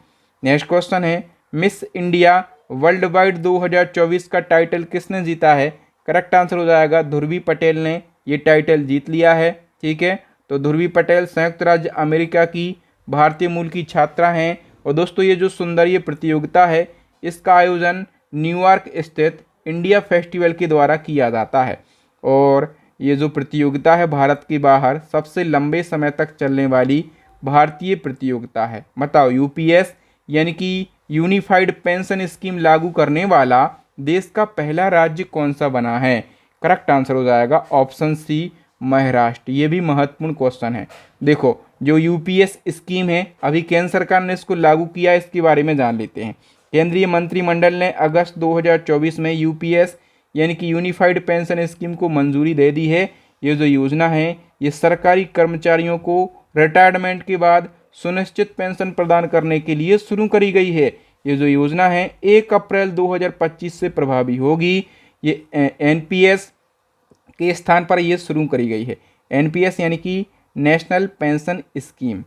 नेक्स्ट क्वेश्चन है मिस इंडिया वर्ल्ड वाइड 2024 का टाइटल किसने जीता है? करेक्ट आंसर हो जाएगा ध्रुवी पटेल ने ये टाइटल जीत लिया है। ठीक है, तो ध्रुवी पटेल संयुक्त राज्य अमेरिका की भारतीय मूल की छात्रा हैं। और दोस्तों ये जो सुंदरीय प्रतियोगिता है इसका आयोजन न्यूयॉर्क स्थित इंडिया फेस्टिवल के द्वारा किया जाता है और ये जो प्रतियोगिता है भारत के बाहर सबसे लंबे समय तक चलने वाली भारतीय प्रतियोगिता है। बताओ यूपीएस यानी कि यूनिफाइड पेंशन स्कीम लागू करने वाला देश का पहला राज्य कौन सा बना है? करेक्ट आंसर हो जाएगा ऑप्शन सी महाराष्ट्र। ये भी महत्वपूर्ण क्वेश्चन है। देखो जो यूपीएस स्कीम है अभी केंद्र सरकार ने इसको लागू किया है, इसके बारे में जान लेते हैं। केंद्रीय मंत्रिमंडल ने अगस्त 2024 में यूपीएस यानी कि यूनिफाइड पेंशन स्कीम को मंजूरी दे दी है। ये जो योजना है ये सरकारी कर्मचारियों को रिटायरमेंट के बाद सुनिश्चित पेंशन प्रदान करने के लिए शुरू करी गई है। ये जो योजना है 1 अप्रैल 2025 से प्रभावी होगी। ये एनपीएस के स्थान पर ये शुरू करी गई है। NPS यानी कि नेशनल पेंशन स्कीम,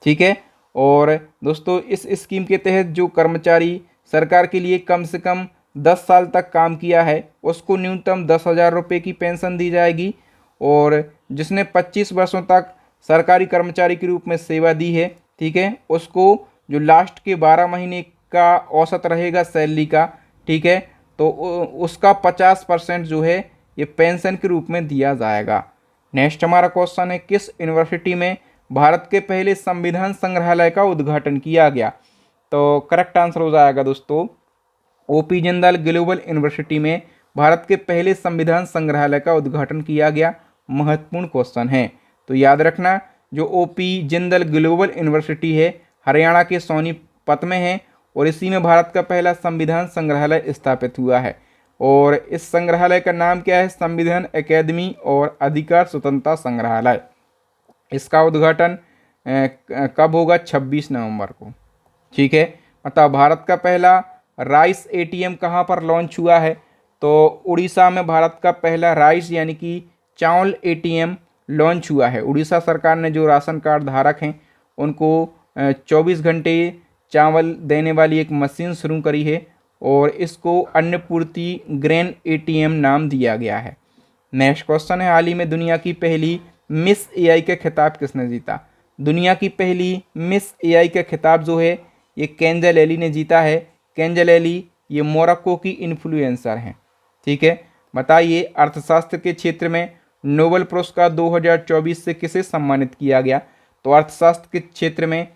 ठीक है। और दोस्तों इस स्कीम के तहत जो कर्मचारी सरकार के लिए कम से कम 10 साल तक काम किया है उसको न्यूनतम 10,000 रुपये की पेंशन दी जाएगी, और जिसने 25 वर्षों तक सरकारी कर्मचारी के रूप में सेवा दी है, ठीक है, उसको जो लास्ट के 12 महीने का औसत रहेगा सैलरी का, ठीक है, तो उसका 50% जो है ये पेंशन के रूप में दिया जाएगा। नेक्स्ट हमारा क्वेश्चन है, किस यूनिवर्सिटी में भारत के पहले संविधान संग्रहालय का उद्घाटन किया गया? तो करेक्ट आंसर हो जाएगा दोस्तों OP जिंदाल ग्लोबल यूनिवर्सिटी में भारत के पहले संविधान संग्रहालय का उद्घाटन किया गया। महत्वपूर्ण क्वेश्चन है, तो याद रखना जो OP जिंदाल ग्लोबल यूनिवर्सिटी है हरियाणा के सोनीपत में है, और इसी में भारत का पहला संविधान संग्रहालय स्थापित हुआ है। और इस संग्रहालय का नाम क्या है? संविधान अकेदमी और अधिकार स्वतंत्रता संग्रहालय। इसका उद्घाटन कब होगा? 26 नवंबर को, ठीक है। मतलब भारत का पहला राइस ATM कहाँ पर लॉन्च हुआ है? तो उड़ीसा में भारत का पहला राइस यानी कि चावल ATM लॉन्च हुआ है। उड़ीसा सरकार ने जो राशन कार्ड धारक हैं उनको 24 घंटे चावल देने वाली एक मशीन शुरू करी है, और इसको अन्नपूर्ति ग्रेन ATM नाम दिया गया है। नेक्स्ट क्वेश्चन है, हाल ही में दुनिया की पहली मिस AI का खिताब किसने जीता? दुनिया की पहली मिस AI का खिताब जो है ये केंजल एली ने जीता है। केंजल एली ये मोरक्को की इन्फ्लुएंसर हैं, ठीक है। बताइए अर्थशास्त्र के क्षेत्र में नोबेल पुरस्कार 2024 से किसे सम्मानित किया गया? तो अर्थशास्त्र के क्षेत्र में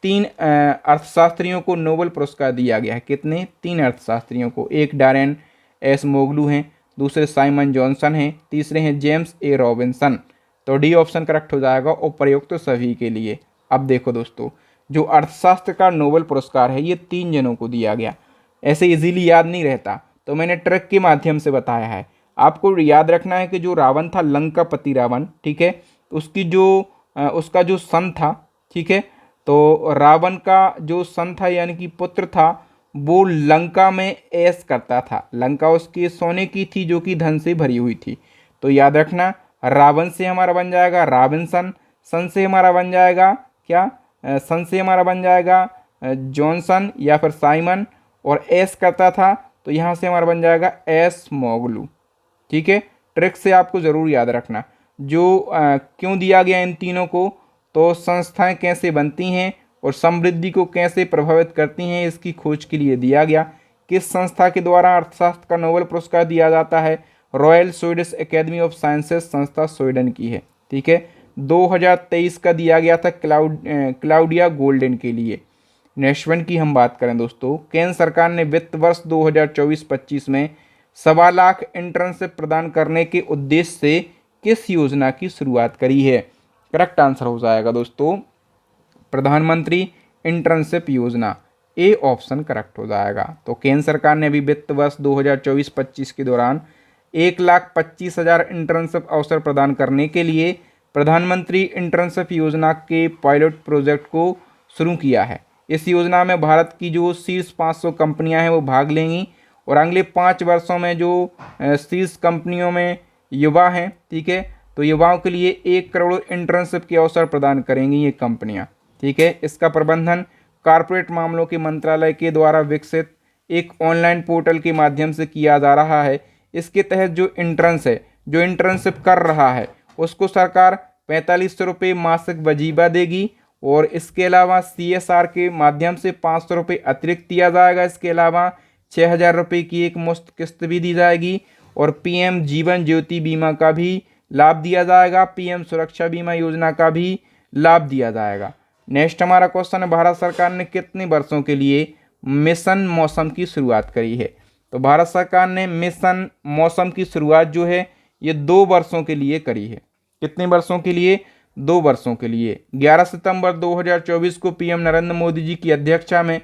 3 अर्थशास्त्रियों को नोबेल पुरस्कार दिया गया है। कितने? 3 अर्थशास्त्रियों को। एक डारेन एसमोगलू हैं, दूसरे साइमन जॉनसन हैं, तीसरे हैं जेम्स ए रॉबिन्सन। तो डी ऑप्शन करेक्ट हो जाएगा, और प्रयुक्त तो सभी के लिए। अब देखो दोस्तों, जो अर्थशास्त्र का नोबेल पुरस्कार है ये 3 जनों को दिया गया। ऐसे इजीली याद नहीं रहता, तो मैंने ट्रिक के माध्यम से बताया है। आपको याद रखना है कि जो रावण था, लंकापति रावण, ठीक है, उसका जो सन था, ठीक है, तो रावण का जो सन था यानी कि पुत्र था, वो लंका में ऐश करता था। लंका उसकी सोने की थी जो कि धन से भरी हुई थी। तो याद रखना रावण से हमारा बन जाएगा रॉबिन्सन, सन से हमारा बन जाएगा क्या? सन से हमारा बन जाएगा जॉनसन या फिर साइमन, और ऐश करता था तो यहाँ से हमारा बन जाएगा एसमोगलू, ठीक है। ट्रिक से आपको ज़रूर याद रखना। जो क्यों दिया गया इन तीनों को? तो संस्थाएं कैसे बनती हैं और समृद्धि को कैसे प्रभावित करती हैं, इसकी खोज के लिए दिया गया। किस संस्था के द्वारा अर्थशास्त्र का नोबेल पुरस्कार दिया जाता है? Royal Swedish academy of sciences संस्था स्वीडन की है, ठीक है। 2023 का दिया गया था क्लाउडिया गोल्डन के लिए। नेक्स्ट वन की हम बात करें दोस्तों, केंद्र सरकार ने वित्त वर्ष 2024-25 में 1.25 लाख इंटर्नशिप प्रदान करने के उद्देश्य से किस योजना की शुरुआत करी है? करेक्ट आंसर हो जाएगा दोस्तों प्रधानमंत्री इंटर्नशिप योजना। ए ऑप्शन करेक्ट हो जाएगा। तो केंद्र सरकार ने अभी वित्त वर्ष 2024-25 के दौरान 1,25,000 इंटर्नशिप अवसर प्रदान करने के लिए प्रधानमंत्री इंटर्नशिप योजना के पायलट प्रोजेक्ट को शुरू किया है। इस योजना में भारत की जो शीर्ष 500 कंपनियां हैं वो भाग लेंगी, और अगले 5 वर्षों में जो शीर्ष कंपनियों में युवा हैं, ठीक है, तो युवाओं के लिए 1 करोड़ इंटर्नशिप के अवसर प्रदान करेंगी ये कंपनियां, ठीक है। इसका प्रबंधन कॉर्पोरेट मामलों के मंत्रालय के द्वारा विकसित एक ऑनलाइन पोर्टल के माध्यम से किया जा रहा है। इसके तहत जो इंटर्नशिप कर रहा है उसको सरकार 4500 रुपये मासिक वजीफा देगी, और इसके अलावा CSR के माध्यम से 500 रुपये अतिरिक्त दिया जाएगा। इसके अलावा 6,000 रुपये की एक मुश्त किस्त भी दी जाएगी, और PM जीवन ज्योति बीमा का भी लाभ दिया जाएगा, PM सुरक्षा बीमा योजना का भी लाभ दिया जाएगा। नेक्स्ट हमारा क्वेश्चन है, भारत सरकार ने कितने वर्षों के लिए मिशन मौसम की शुरुआत करी है? तो भारत सरकार ने मिशन मौसम की शुरुआत जो है ये 2 वर्षों के लिए करी है। कितने वर्षों के लिए? 2 वर्षों के लिए। 11 सितंबर 2024 को PM नरेंद्र मोदी जी की अध्यक्षता में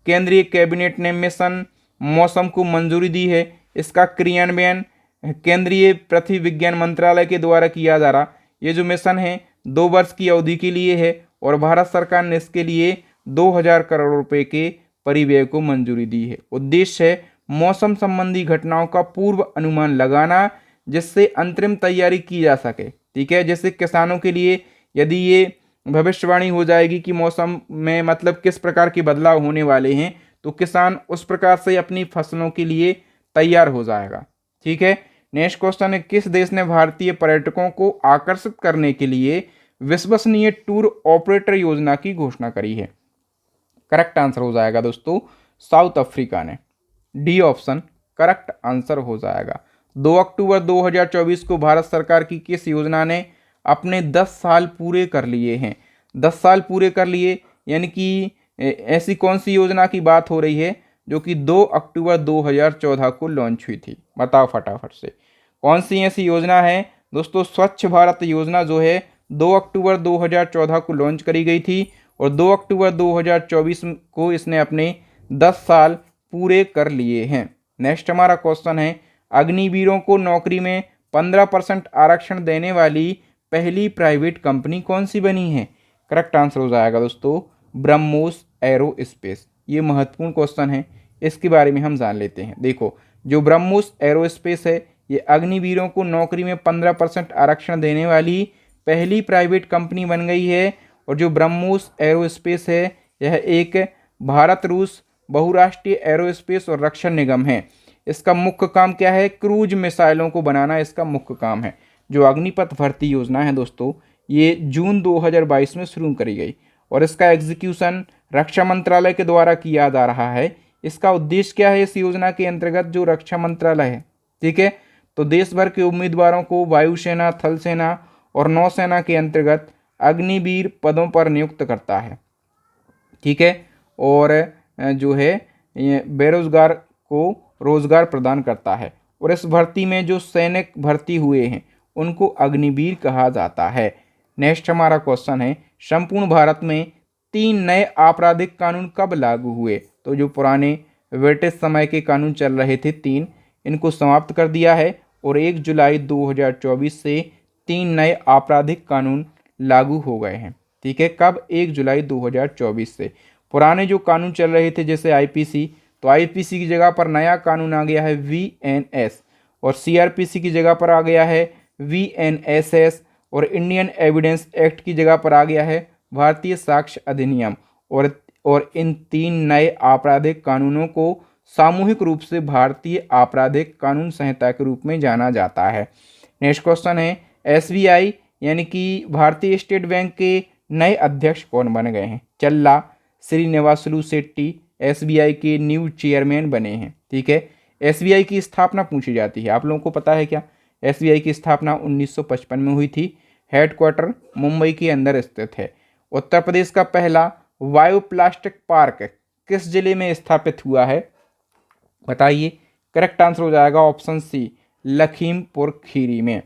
केंद्रीय कैबिनेट ने मिशन मौसम को मंजूरी दी है। इसका क्रियान्वयन केंद्रीय पृथ्वी विज्ञान मंत्रालय के द्वारा किया जा रहा। ये जो मिशन है 2 वर्ष की अवधि के लिए है, और भारत सरकार ने इसके लिए 2,000 करोड़ रुपए के परिव्यय को मंजूरी दी है। उद्देश्य है मौसम संबंधी घटनाओं का पूर्व अनुमान लगाना, जिससे अंतरिम तैयारी की जा सके। ठीक है। जैसे किसानों के लिए यदि ये भविष्यवाणी हो जाएगी कि मौसम में मतलब किस प्रकार के बदलाव होने वाले हैं, तो किसान उस प्रकार से अपनी फसलों के लिए तैयार हो जाएगा। ठीक है। नेक्स्ट क्वेश्चन है, किस देश ने भारतीय पर्यटकों को आकर्षित करने के लिए विश्वसनीय टूर ऑपरेटर योजना की घोषणा करी है? करेक्ट आंसर हो जाएगा दोस्तों साउथ अफ्रीका ने। डी ऑप्शन करेक्ट आंसर हो जाएगा। 2 अक्टूबर 2024 को भारत सरकार की किस योजना ने अपने 10 साल पूरे कर लिए हैं? 10 साल पूरे कर लिए यानी कि ऐसी कौन सी योजना की बात हो रही है जो कि 2 अक्टूबर 2014 को लॉन्च हुई थी? बताओ फटाफट से कौन सी ऐसी योजना है दोस्तों। स्वच्छ भारत योजना जो है 2 अक्टूबर 2014 को लॉन्च करी गई थी और 2 अक्टूबर 2024 को इसने अपने 10 साल पूरे कर लिए हैं। नेक्स्ट हमारा क्वेश्चन है, अग्निवीरों को नौकरी में 15% आरक्षण देने वाली पहली प्राइवेट कंपनी कौन सी बनी है? करेक्ट आंसर हो जाएगा दोस्तों ब्रह्मोस एरोस्पेस। ये महत्वपूर्ण क्वेश्चन है, इसके बारे में हम जान लेते हैं। देखो, जो ब्रह्मोस एरोस्पेस है ये अग्निवीरों को नौकरी में 15% आरक्षण देने वाली पहली प्राइवेट कंपनी बन गई है। और जो ब्रह्मोस एरोस्पेस है यह एक भारत रूस बहुराष्ट्रीय एरोस्पेस और रक्षा निगम है। इसका मुख्य काम क्या है? क्रूज मिसाइलों को बनाना इसका मुख्य काम है। जो अग्निपथ भर्ती योजना है दोस्तों ये जून 2022 में शुरू करी गई और इसका एग्जीक्यूशन रक्षा मंत्रालय के द्वारा किया जा रहा है। इसका उद्देश्य क्या है? इस योजना के अंतर्गत जो रक्षा मंत्रालय है, ठीक है, तो देश भर के उम्मीदवारों को वायुसेना, थल सेना और नौसेना के अंतर्गत अग्निवीर पदों पर नियुक्त करता है। ठीक है। और जो है ये बेरोजगार को रोजगार प्रदान करता है और इस भर्ती में जो सैनिक भर्ती हुए हैं उनको अग्निवीर कहा जाता है। नेक्स्ट हमारा क्वेश्चन है, संपूर्ण भारत में 3 नए आपराधिक कानून कब लागू हुए? तो जो पुराने ब्रिटिश समय के कानून चल रहे थे 3, इनको समाप्त कर दिया है और 1 जुलाई 2024 से 3 नए आपराधिक कानून लागू हो गए हैं। ठीक है। कब? 1 जुलाई 2024 से। पुराने जो कानून चल रहे थे जैसे आईपीसी, तो आईपीसी की जगह पर नया कानून आ गया है वीएनएस और सीआरपीसी की जगह पर आ गया है वीएनएसएस और इंडियन एविडेंस एक्ट की जगह पर आ गया है भारतीय साक्ष्य अधिनियम। और इन 3 नए आपराधिक कानूनों को सामूहिक रूप से भारतीय आपराधिक कानून संहिता के रूप में जाना जाता है। नेक्स्ट क्वेश्चन है, एसबीआई यानी कि भारतीय स्टेट बैंक के नए अध्यक्ष कौन बन गए हैं? चल्ला श्रीनिवासलू शेट्टी एसबीआई के न्यू चेयरमैन बने हैं। ठीक है। एसबीआई की स्थापना पूछी जाती है, आप लोगों को पता है क्या? एसबीआई की स्थापना 1955 में हुई थी। हेडक्वार्टर मुंबई के अंदर स्थित है। उत्तर प्रदेश का पहला बायोप्लास्टिक पार्क किस जिले में स्थापित हुआ है? बताइए। करेक्ट आंसर हो जाएगा ऑप्शन सी लखीमपुर खीरी में,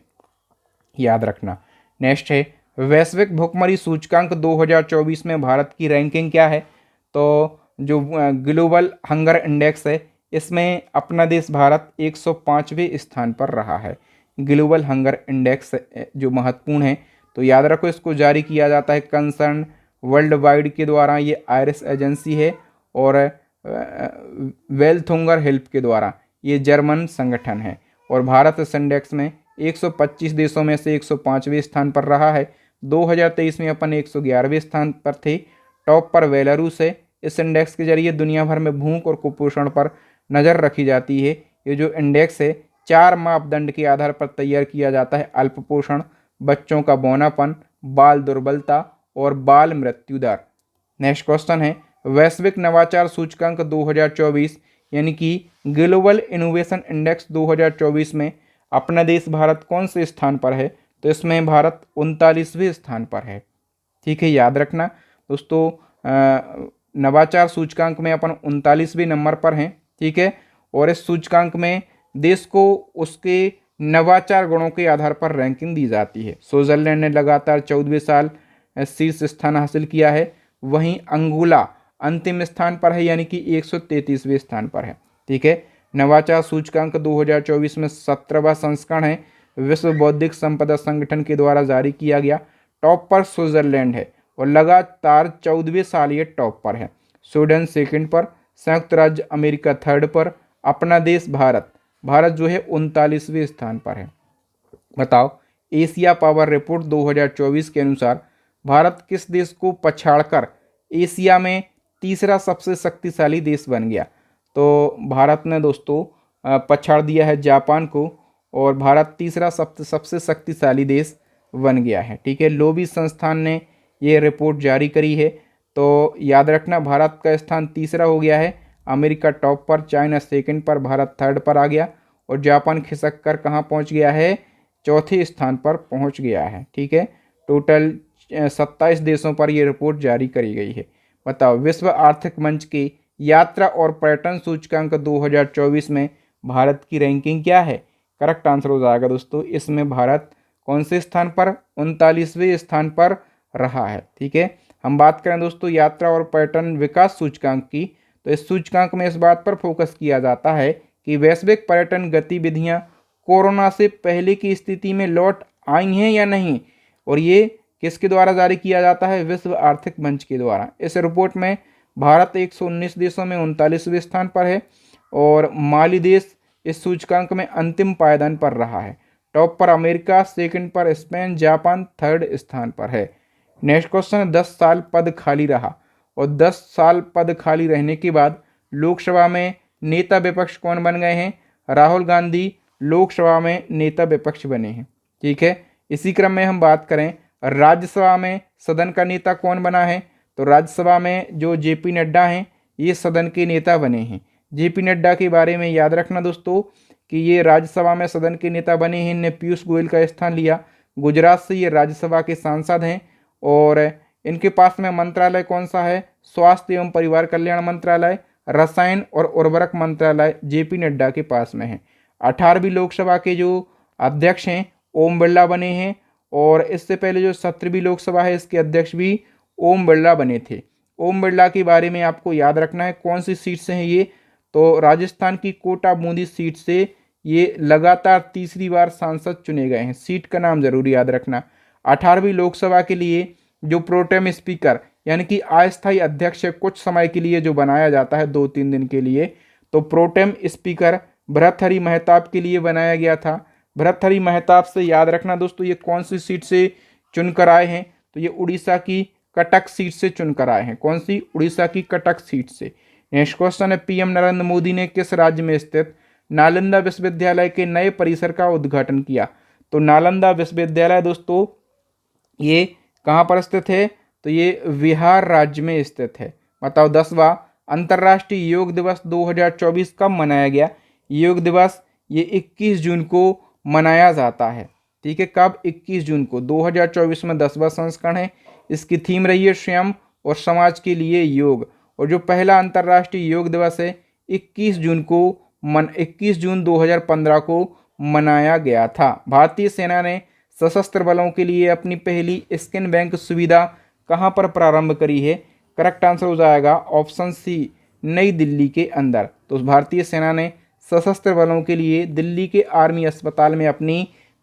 याद रखना। नेक्स्ट है, वैश्विक भुखमरी सूचकांक 2024 में भारत की रैंकिंग क्या है? तो जो ग्लोबल हंगर इंडेक्स है इसमें अपना देश भारत 105वें स्थान पर रहा है। ग्लोबल हंगर इंडेक्स जो महत्वपूर्ण है तो याद रखो, इसको जारी किया जाता है कंसर्न वर्ल्ड वाइड के द्वारा, ये आयरिश एजेंसी है, और वेल्थ हंगर हेल्प के द्वारा, ये जर्मन संगठन है। और भारत इस इंडेक्स में 125 देशों में से 105वें स्थान पर रहा है। 2023 में अपन 111वें स्थान पर थे। टॉप पर बेलारूस है। इस इंडेक्स के जरिए दुनिया भर में भूख और कुपोषण पर नज़र रखी जाती है। ये जो इंडेक्स है 4 मापदंड के आधार पर तैयार किया जाता है: अल्पपोषण, बच्चों का बौनापन, बाल दुर्बलता और बाल मृत्यु दर। नेक्स्ट क्वेश्चन है, वैश्विक नवाचार सूचकांक 2024 यानी कि ग्लोबल इनोवेशन इंडेक्स 2024 में अपना देश भारत कौन से स्थान पर है? तो इसमें भारत 39वें स्थान पर है। ठीक है, याद रखना दोस्तों, नवाचार सूचकांक में अपन 39वें नंबर पर हैं। ठीक है। और इस सूचकांक में देश को उसके नवाचार गुणों के आधार पर रैंकिंग दी जाती है। स्विट्जरलैंड ने लगातार 14वें साल शीर्ष स्थान हासिल किया है। वहीं अंगोला अंतिम स्थान पर है यानी कि 133वें स्थान पर है। ठीक है। नवाचार सूचकांक 2024 में 17वां संस्करण है। विश्व बौद्धिक संपदा संगठन के द्वारा जारी किया गया। टॉप पर स्विट्जरलैंड है और लगातार 14वें साल ये टॉप पर है। स्वीडन सेकंड पर, संयुक्त राज्य अमेरिका थर्ड पर, अपना देश भारत जो है 39वें स्थान पर है। बताओ एशिया पावर रिपोर्ट 2024 के अनुसार भारत किस देश को पछाड़कर एशिया में तीसरा सबसे शक्तिशाली देश बन गया? तो भारत ने दोस्तों पछाड़ दिया है जापान को और भारत तीसरा सबसे शक्तिशाली देश बन गया है। ठीक है, लोबी संस्थान ने ये रिपोर्ट जारी करी है। तो याद रखना, भारत का स्थान तीसरा हो गया है, अमेरिका टॉप पर, चाइना सेकंड पर, भारत थर्ड पर आ गया और जापान खिसक कर कहाँ पहुँच गया है? चौथे स्थान पर पहुँच गया है। ठीक है, टोटल 27 देशों पर यह रिपोर्ट जारी करी गई है। बताओ, विश्व आर्थिक मंच के यात्रा और पर्यटन सूचकांक 2024 में भारत की रैंकिंग क्या है? करेक्ट आंसर हो जाएगा दोस्तों, इसमें भारत कौन से स्थान पर? 39वें स्थान पर रहा है। ठीक है, हम बात करें दोस्तों यात्रा और पर्यटन विकास सूचकांक की, तो इस सूचकांक में इस बात पर फोकस किया जाता है कि वैश्विक पर्यटन गतिविधियां कोरोना से पहले की स्थिति में लौट आई हैं या नहीं, और ये किसके द्वारा जारी किया जाता है? विश्व आर्थिक मंच के द्वारा। इस रिपोर्ट में भारत 119 देशों में 39वें स्थान पर है और माली देश इस सूचकांक में अंतिम पायदान पर रहा है। टॉप पर अमेरिका, सेकंड पर स्पेन, जापान थर्ड स्थान पर है। नेक्स्ट क्वेश्चन, 10 साल पद खाली रहा और 10 साल पद खाली रहने के बाद लोकसभा में नेता विपक्ष कौन बन गए हैं? राहुल गांधी लोकसभा में नेता विपक्ष बने हैं। ठीक है, इसी क्रम में हम बात करें राज्यसभा में सदन का नेता कौन बना है? तो राज्यसभा में जो जेपी नड्डा हैं ये सदन के नेता बने हैं। जेपी नड्डा के बारे में याद रखना दोस्तों कि ये राज्यसभा में सदन के नेता बने हैं, इनने पीयूष गोयल का स्थान लिया। गुजरात से ये राज्यसभा के सांसद हैं और इनके पास में मंत्रालय कौन सा है? स्वास्थ्य एवं परिवार कल्याण मंत्रालय, रसायन और उर्वरक मंत्रालय जेपी नड्डा के पास में है। 18वीं लोकसभा के जो अध्यक्ष हैं ओम बिरला बने हैं और इससे पहले जो 17वीं लोकसभा है इसके अध्यक्ष भी ओम बिरला बने थे। ओम बिरला के बारे में आपको याद रखना है, कौन सी सीट से हैं ये? तो राजस्थान की कोटा बूंदी सीट से ये लगातार तीसरी बार सांसद चुने गए हैं। सीट का नाम जरूर याद रखना। 18वीं लोकसभा के लिए जो प्रोटेम स्पीकर यानी कि अस्थायी अध्यक्ष कुछ समय के लिए जो बनाया जाता है 2-3 दिन के लिए, तो प्रोटेम स्पीकर भर्तृहरि महताब के लिए बनाया गया था। भर्तृहरि महताब से याद रखना दोस्तों ये कौन सी सीट से चुनकर आए हैं? तो ये उड़ीसा की कटक सीट से चुनकर आए हैं। कौन सी? उड़ीसा की कटक सीट से। नेक्स्ट क्वेश्चन है, पीएम नरेंद्र मोदी ने किस राज्य में स्थित नालंदा विश्वविद्यालय के नए परिसर का उद्घाटन किया? तो नालंदा विश्वविद्यालय दोस्तों ये कहाँ पर स्थित है? तो ये बिहार राज्य में स्थित है। बताओ, 10वां अंतर्राष्ट्रीय योग दिवस 2024 कब मनाया गया? योग दिवस ये 21 जून को मनाया जाता है। ठीक है, कब? 21 जून को। 2024 में 10वां संस्करण है। इसकी थीम रही है स्वयं और समाज के लिए योग। और जो पहला अंतर्राष्ट्रीय योग दिवस है 21 जून 2015 को मनाया गया था। भारतीय सेना ने सशस्त्र बलों के लिए अपनी पहली स्कैन बैंक सुविधा कहां पर प्रारंभ करी है? करेक्ट आंसर हो जाएगा ऑप्शन सी, नई दिल्ली के अंदर। तो भारतीय सेना ने सशस्त्र बलों के लिए दिल्ली के आर्मी अस्पताल में अपनी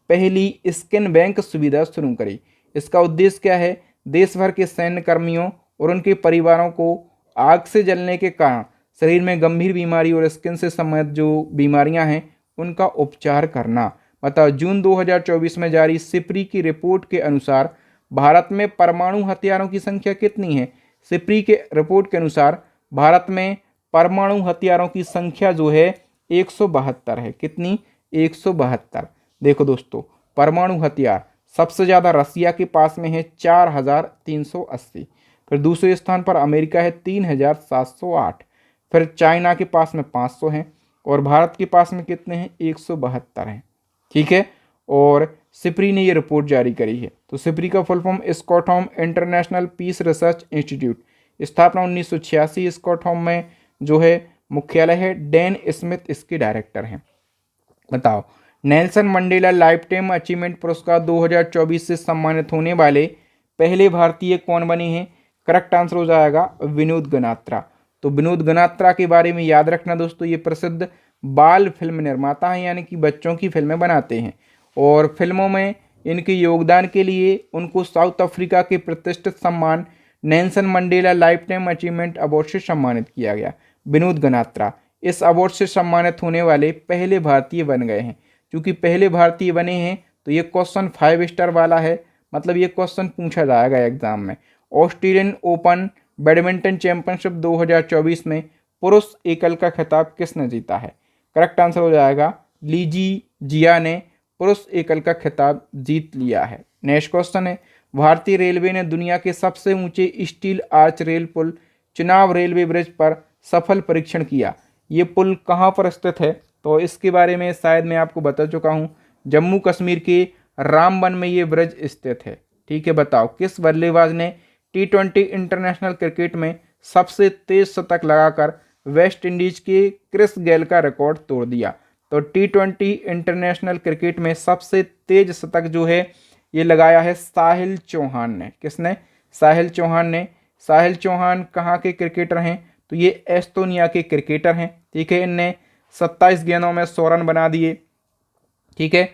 पहली स्कैन बैंक सुविधा शुरू करी। इसका उद्देश्य क्या है? देश भर के सैन्य कर्मियों और उनके परिवारों को आग से जलने के कारण शरीर में गंभीर बीमारी और स्किन से संबंधित जो बीमारियां हैं उनका उपचार करना। बताओ, जून 2024 में जारी सिप्री की रिपोर्ट के अनुसार भारत में परमाणु हथियारों की संख्या कितनी है? सिप्री के रिपोर्ट के अनुसार भारत में परमाणु हथियारों की संख्या जो है 172 है। कितनी? 172। देखो दोस्तों, परमाणु हथियार सबसे ज़्यादा रसिया के पास में है 4380, फिर दूसरे स्थान पर अमेरिका है 3708, फिर चाइना के पास में 500 हैं और भारत के पास में कितने हैं? 172 हैं। ठीक है, और सिप्री ने ये रिपोर्ट जारी करी है। तो सिप्री का full form Stockholm International Peace Research Institute, स्थापना 1986। स्टॉकहोम में जो है मुख्यालय है। डैन स्मिथ इसके डायरेक्टर हैं। बताओ, Nelson Mandela life time achievement पुरस्कार 2024 से सम्मानित होने वाले पहले भारतीय कौन बने हैं? करेक्ट आंसर हो जाएगा विनोद गनात्रा। तो विनोद गनात्रा के बारे में याद रखना दोस्तों, ये प्रसिद्ध बाल फिल्म निर्माता हैं, यानी कि बच्चों की फिल्में बनाते हैं और फिल्मों में इनके योगदान के लिए उनको साउथ अफ्रीका के प्रतिष्ठित सम्मान Nelson Mandela life time achievement award से सम्मानित किया गया। विनोद गनात्रा इस अवार्ड से सम्मानित होने वाले पहले भारतीय बन गए हैं। क्योंकि पहले भारतीय बने हैं तो ये क्वेश्चन 5 स्टार वाला है, मतलब ये क्वेश्चन पूछा जाएगा एग्जाम में। ऑस्ट्रेलियन ओपन बैडमिंटन चैंपियनशिप 2024 में पुरुष एकल का खिताब किसने जीता है? करेक्ट आंसर हो जाएगा लीजी जिया ने पुरुष एकल का खिताब जीत लिया है। नेक्स्ट क्वेश्चन है, भारतीय रेलवे ने दुनिया के सबसे ऊंचे स्टील आर्च रेल पुल चुनाव रेलवे ब्रिज पर सफल परीक्षण किया। ये पुल कहाँ पर स्थित है? तो इसके बारे में शायद मैं आपको बता चुका हूँ, जम्मू कश्मीर के रामबन में ये ब्रिज स्थित है। ठीक है, बताओ किस बल्लेबाज ने T20 इंटरनेशनल क्रिकेट में सबसे तेज शतक लगाकर वेस्ट इंडीज के क्रिस गेल का रिकॉर्ड तोड़ दिया? तो T20 इंटरनेशनल क्रिकेट में सबसे तेज शतक जो है ये लगाया है साहिल चौहान ने। किसने? साहिल चौहान ने। साहिल चौहान कहाँ के क्रिकेटर हैं? तो ये एस्तोनिया के क्रिकेटर हैं। ठीक है, इनने 27 गेंदों में 100 रन बना दिए। ठीक है,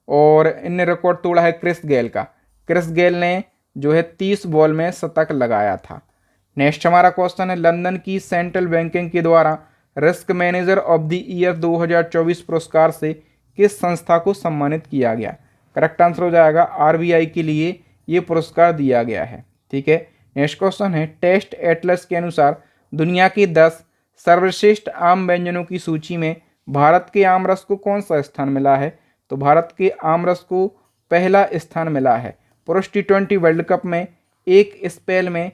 और इनने रिकॉर्ड तोड़ा है क्रिस गेल का। क्रिस गेल ने जो है 30 बॉल में शतक लगाया था। नेक्स्ट हमारा क्वेश्चन है, लंदन की सेंट्रल बैंकिंग के द्वारा risk manager of the year 2024 पुरस्कार से किस संस्था को सम्मानित किया गया? करेक्ट आंसर हो जाएगा आरबीआई के लिए ये पुरस्कार दिया गया है। ठीक है, नेक्स्ट क्वेश्चन है, टेस्ट एटलस के अनुसार दुनिया की 10 सर्वश्रेष्ठ आम व्यंजनों की सूची में भारत के आमरस को कौन सा स्थान मिला है? तो भारत के आमरस को पहला स्थान मिला है। पुरुष T20 वर्ल्ड कप में एक स्पेल में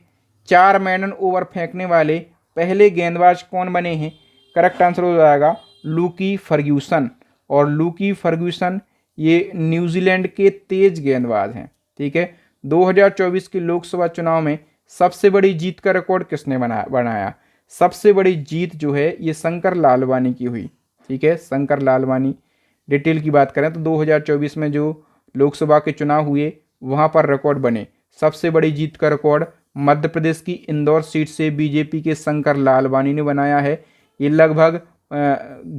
4 मैडन ओवर फेंकने वाले पहले गेंदबाज कौन बने हैं? करेक्ट आंसर हो जाएगा लूकी फर्ग्यूसन। और लूकी फर्ग्यूसन ये न्यूजीलैंड के तेज गेंदबाज हैं। ठीक है, 2024 के लोकसभा चुनाव में सबसे बड़ी जीत का रिकॉर्ड किसने बनाया? सबसे बड़ी जीत जो है ये शंकर लालवानी की हुई। ठीक है, शंकर लालवानी। डिटेल की बात करें तो 2024 में जो लोकसभा के चुनाव हुए वहाँ पर रिकॉर्ड बने। सबसे बड़ी जीत का रिकॉर्ड मध्य प्रदेश की इंदौर सीट से बीजेपी के शंकर लालवानी ने बनाया है। ये लगभग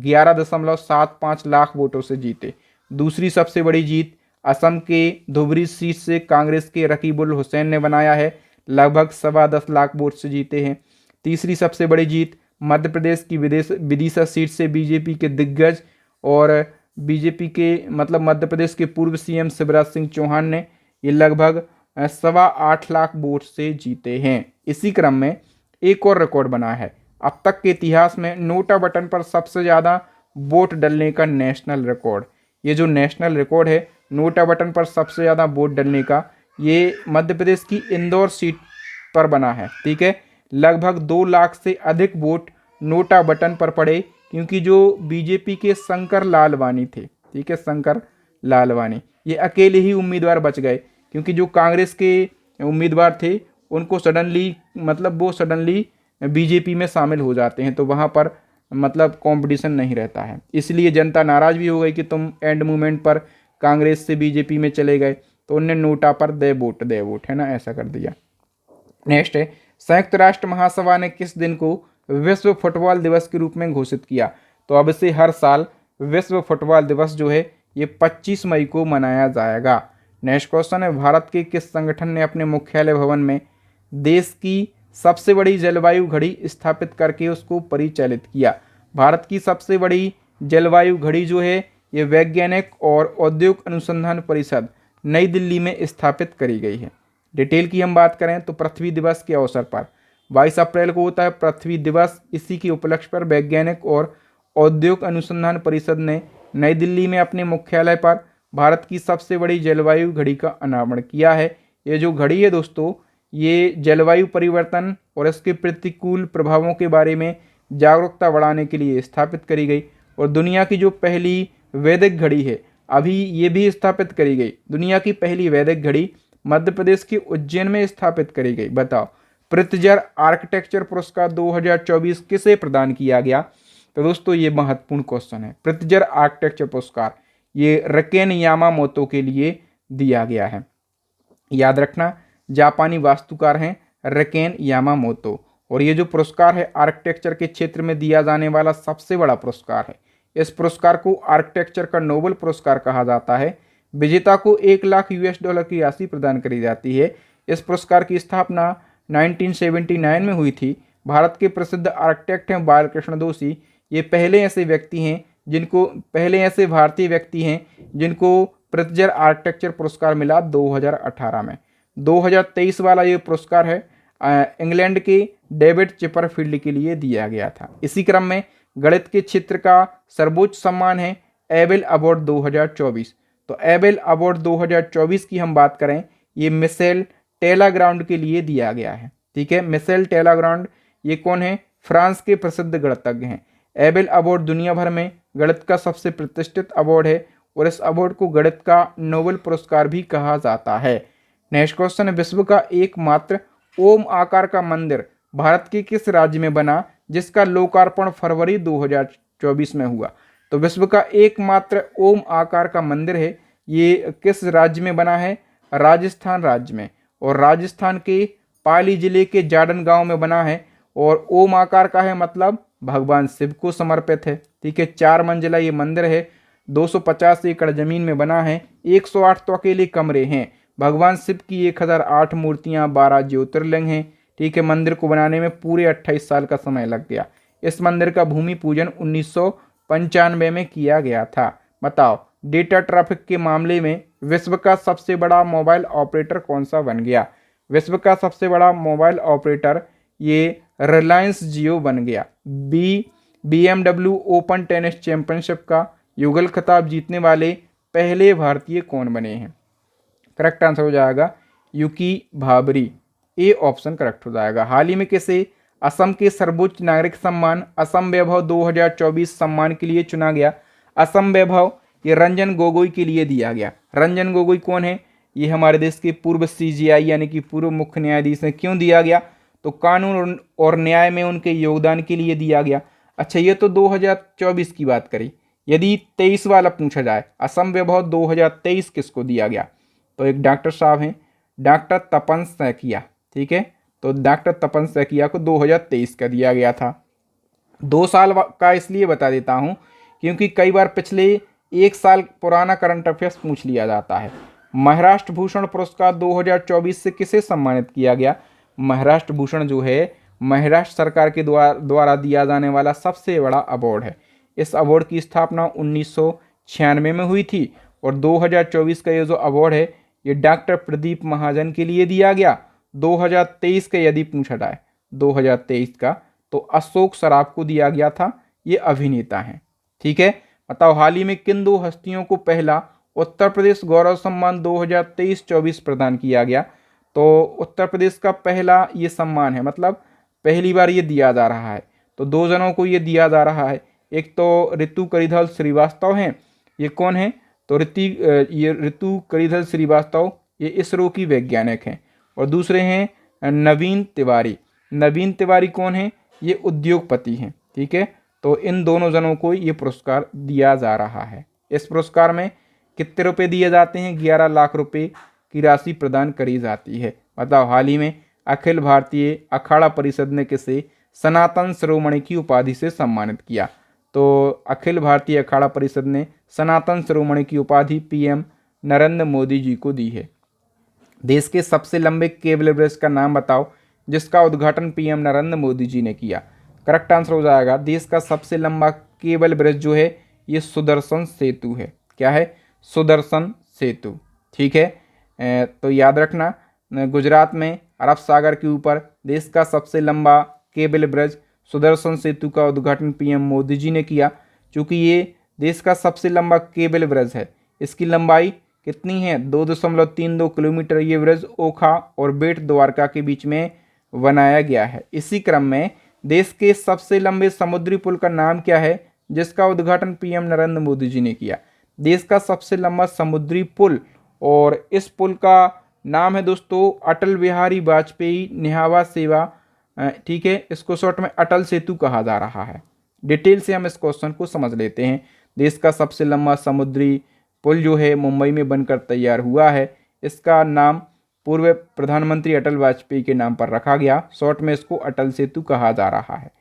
11.75 लाख वोटों से जीते। दूसरी सबसे बड़ी जीत असम के धुबरी सीट से कांग्रेस के रकीबुल हुसैन ने बनाया है, लगभग 10.25 लाख वोट से जीते हैं। तीसरी सबसे बड़ी जीत मध्य प्रदेश की विदिशा सीट से बीजेपी के दिग्गज और बीजेपी के मतलब मध्य प्रदेश के पूर्व सीएम शिवराज सिंह चौहान ने ये लगभग 8.25 लाख वोट से जीते हैं। इसी क्रम में एक और रिकॉर्ड बना है, अब तक के इतिहास में नोटा बटन पर सबसे ज़्यादा वोट डलने का नेशनल रिकॉर्ड। ये जो नेशनल रिकॉर्ड है नोटा बटन पर सबसे ज़्यादा वोट डलने का, ये मध्य प्रदेश की इंदौर सीट पर बना है। ठीक है, लगभग 2 लाख से अधिक वोट नोटा बटन पर पड़े, क्योंकि जो बीजेपी के शंकर लालवानी थे, ठीक है, शंकर लालवानी, ये अकेले ही उम्मीदवार बच गए, क्योंकि जो कांग्रेस के उम्मीदवार थे उनको सडनली बीजेपी में शामिल हो जाते हैं, तो वहाँ पर मतलब कंपटीशन नहीं रहता है। इसलिए जनता नाराज़ भी हो गई कि तुम एंड मोमेंट पर कांग्रेस से बीजेपी में चले गए, तो उनने नोटा पर दे वोट है ना, ऐसा कर दिया। नेक्स्ट है, संयुक्त राष्ट्र महासभा ने किस दिन को विश्व फुटबॉल दिवस के रूप में घोषित किया? तो अब से हर साल विश्व फुटबॉल दिवस जो है ये 25 मई को मनाया जाएगा। नेक्स्ट क्वेश्चन है, भारत के किस संगठन ने अपने मुख्यालय भवन में देश की सबसे बड़ी जलवायु घड़ी स्थापित करके उसको परिचालित किया? भारत की सबसे बड़ी जलवायु घड़ी जो है ये वैज्ञानिक और औद्योगिक अनुसंधान परिषद नई दिल्ली में स्थापित करी गई है। डिटेल की हम बात करें तो पृथ्वी दिवस के अवसर पर 22 अप्रैल को होता है पृथ्वी दिवस। इसी के उपलक्ष्य पर वैज्ञानिक और औद्योगिक अनुसंधान परिषद ने नई दिल्ली में अपने मुख्यालय पर भारत की सबसे बड़ी जलवायु घड़ी का अनावरण किया है। ये जो घड़ी है दोस्तों, ये जलवायु परिवर्तन और इसके प्रतिकूल प्रभावों के बारे में जागरूकता बढ़ाने के लिए स्थापित करी गई। और दुनिया की जो पहली वैदिक घड़ी है अभी ये भी स्थापित करी गई। दुनिया की पहली वैदिक घड़ी मध्य प्रदेश के उज्जैन में स्थापित करी गई। बताओ, पृथ्जर आर्किटेक्चर पुरस्कार 2024 किसे प्रदान किया गया? तो दोस्तों ये महत्वपूर्ण क्वेश्चन है। पृथ्जर आर्किटेक्चर पुरस्कार ये रकेन यामामोतो के लिए दिया गया है। याद रखना, जापानी वास्तुकार हैं रकेन यामामोतो, और ये जो पुरस्कार है आर्किटेक्चर के क्षेत्र में दिया जाने वाला सबसे बड़ा पुरस्कार है। इस पुरस्कार को आर्किटेक्चर का नोबेल पुरस्कार कहा जाता है। विजेता को $1,00,000 की राशि प्रदान करी जाती है। इस पुरस्कार की स्थापना 1979 में हुई थी। भारत के प्रसिद्ध आर्किटेक्ट हैं बालकृष्ण दोषी। ये पहले ऐसे भारतीय व्यक्ति हैं जिनको प्रित्जर आर्किटेक्चर पुरस्कार मिला 2018 में। 2023 वाला ये पुरस्कार है इंग्लैंड के डेविड चिपरफील्ड के लिए दिया गया था। इसी क्रम में गणित के क्षेत्र का सर्वोच्च सम्मान है एबेल अवार्ड 2024। तो एबेल अवार्ड 2024 की हम बात करें, ये मिशेल टेलाग्रांड के लिए दिया गया है। ठीक है, मिशेल टेलाग्रांड ये कौन है? फ्रांस के प्रसिद्ध गणितज्ञ हैं। एबेल अवार्ड दुनिया भर में गणित का सबसे प्रतिष्ठित अवार्ड है और इस अवार्ड को गणित का नोबेल पुरस्कार भी कहा जाता है। नेक्स्ट क्वेश्चन है, विश्व का एकमात्र ओम आकार का मंदिर भारत के किस राज्य में बना जिसका लोकार्पण फरवरी 2024 में हुआ? तो विश्व का एकमात्र ओम आकार का मंदिर है, ये किस राज्य में बना है? राजस्थान राज्य में, और राजस्थान के पाली जिले के जाडन गांव में बना है। और ओम आकार का है मतलब भगवान शिव को समर्पित है। ठीक है, 4 मंजिला ये मंदिर है, 250 एकड़ जमीन में बना है, 108 तो अकेले कमरे हैं। भगवान शिव की 1008 मूर्तियां, 12 ज्योतिर्लिंग हैं। ठीक है, मंदिर को बनाने में पूरे 28 साल का समय लग गया। इस मंदिर का भूमि पूजन 1995 में किया गया था। बताओ, डेटा ट्रैफिक के मामले में विश्व का सबसे बड़ा मोबाइल ऑपरेटर कौन सा बन गया? विश्व का सबसे बड़ा मोबाइल ऑपरेटर ये रिलायंस जियो बन गया। BMW ओपन टेनिस चैंपियनशिप का युगल खिताब जीतने वाले पहले भारतीय कौन बने हैं? करेक्ट आंसर हो जाएगा यूकी भाबरी, ए ऑप्शन करेक्ट हो जाएगा। हाल ही में किसे असम के सर्वोच्च नागरिक सम्मान असम वैभव 2024 सम्मान के लिए चुना गया? असम वैभव ये रंजन गोगोई के लिए दिया गया। रंजन गोगोई कौन है? ये हमारे देश के पूर्व CJI यानी कि पूर्व मुख्य न्यायाधीश हैं। क्यों दिया गया? तो कानून और न्याय में उनके योगदान के लिए दिया गया। अच्छा, ये तो 2024 की बात करी। यदि 23 वाला पूछा जाए, असम वैभव 2023 किसको दिया गया? तो एक डॉक्टर साहब हैं, डॉक्टर तपन सैकिया। ठीक है, तो डॉक्टर तपन सैकिया को 2023 का दिया गया था। 2 साल का इसलिए बता देता हूँ क्योंकि कई बार पिछले 1 साल पुराना करंट अफेयर्स पूछ लिया जाता है। महाराष्ट्र भूषण पुरस्कार 2024 से किसे सम्मानित किया गया? महाराष्ट्र भूषण जो है महाराष्ट्र सरकार के द्वारा दिया जाने वाला सबसे बड़ा अवार्ड है। इस अवार्ड की स्थापना 1996 में हुई थी और 2024 का ये जो अवार्ड है ये डॉक्टर प्रदीप महाजन के लिए दिया गया। 2023 का यदि पूछा जाए 2023 का, तो अशोक सराफ को दिया गया था, ये अभिनेता हैं। ठीक है, बताओ हाल ही में किन 2 हस्तियों को पहला उत्तर प्रदेश गौरव सम्मान 2023-24 प्रदान किया गया? तो उत्तर प्रदेश का पहला ये सम्मान है, मतलब पहली बार ये दिया जा रहा है। तो 2 जनों को ये दिया जा रहा है। एक तो ऋतु करिधल श्रीवास्तव हैं, ये कौन है? तो ऋतु करिधल श्रीवास्तव ये इसरो की वैज्ञानिक हैं। और दूसरे हैं नवीन तिवारी। नवीन तिवारी कौन है? ये उद्योगपति हैं। ठीक है, तो इन दोनों जनों को ये पुरस्कार दिया जा रहा है। इस पुरस्कार में कितने रुपए दिए जाते हैं? 11 लाख रुपए की राशि प्रदान करी जाती है। बताओ हाल ही में अखिल भारतीय अखाड़ा परिषद ने किसे सनातन शिरोमणि की उपाधि से सम्मानित किया? तो अखिल भारतीय अखाड़ा परिषद ने सनातन शिरोमणि की उपाधि PM नरेंद्र मोदी जी को दी है। देश के सबसे लंबे केबल ब्रिज का नाम बताओ जिसका उद्घाटन PM नरेंद्र मोदी जी ने किया? करेक्ट आंसर हो जाएगा, देश का सबसे लंबा केबल ब्रिज जो है ये सुदर्शन सेतु है। क्या है? सुदर्शन सेतु। ठीक है, तो याद रखना, गुजरात में अरब सागर के ऊपर देश का सबसे लंबा केबल ब्रिज सुदर्शन सेतु का उद्घाटन PM मोदी जी ने किया। चूँकि ये देश का सबसे लंबा केबल ब्रिज है, इसकी लंबाई कितनी है? 2.32 किलोमीटर। ये ब्रिज ओखा और बेट द्वारका के बीच में बनाया गया है। इसी क्रम में देश के सबसे लंबे समुद्री पुल का नाम क्या है जिसका उद्घाटन PM नरेंद्र मोदी जी ने किया? देश का सबसे लंबा समुद्री पुल, और इस पुल का नाम है दोस्तों अटल बिहारी वाजपेयी निहावा सेवा। ठीक है, इसको शॉर्ट में अटल सेतु कहा जा रहा है। डिटेल से हम इस क्वेश्चन को समझ लेते हैं। देश का सबसे लंबा समुद्री पुल जो है मुंबई में बनकर तैयार हुआ है। इसका नाम पूर्व प्रधानमंत्री अटल वाजपेयी के नाम पर रखा गया। शॉर्ट में इसको अटल सेतु कहा जा रहा है।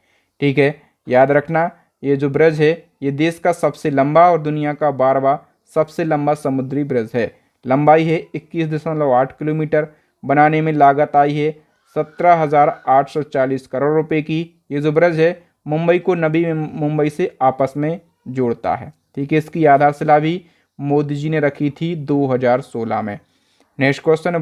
ठीक है, याद रखना, ये जो ब्रिज है ये देश का सबसे लंबा और दुनिया का 12वां सबसे लंबा समुद्री ब्रिज है। लंबाई है 21.8 किलोमीटर। बनाने में लागत आई है 17,840 करोड़ रुपए की। ये जो ब्रिज है मुंबई को नवी मुंबई से आपस में जोड़ता है। ठीक है, इसकी आधारशिला भी मोदी जी ने रखी थी 2016 में। नेक्स्ट क्वेश्चन,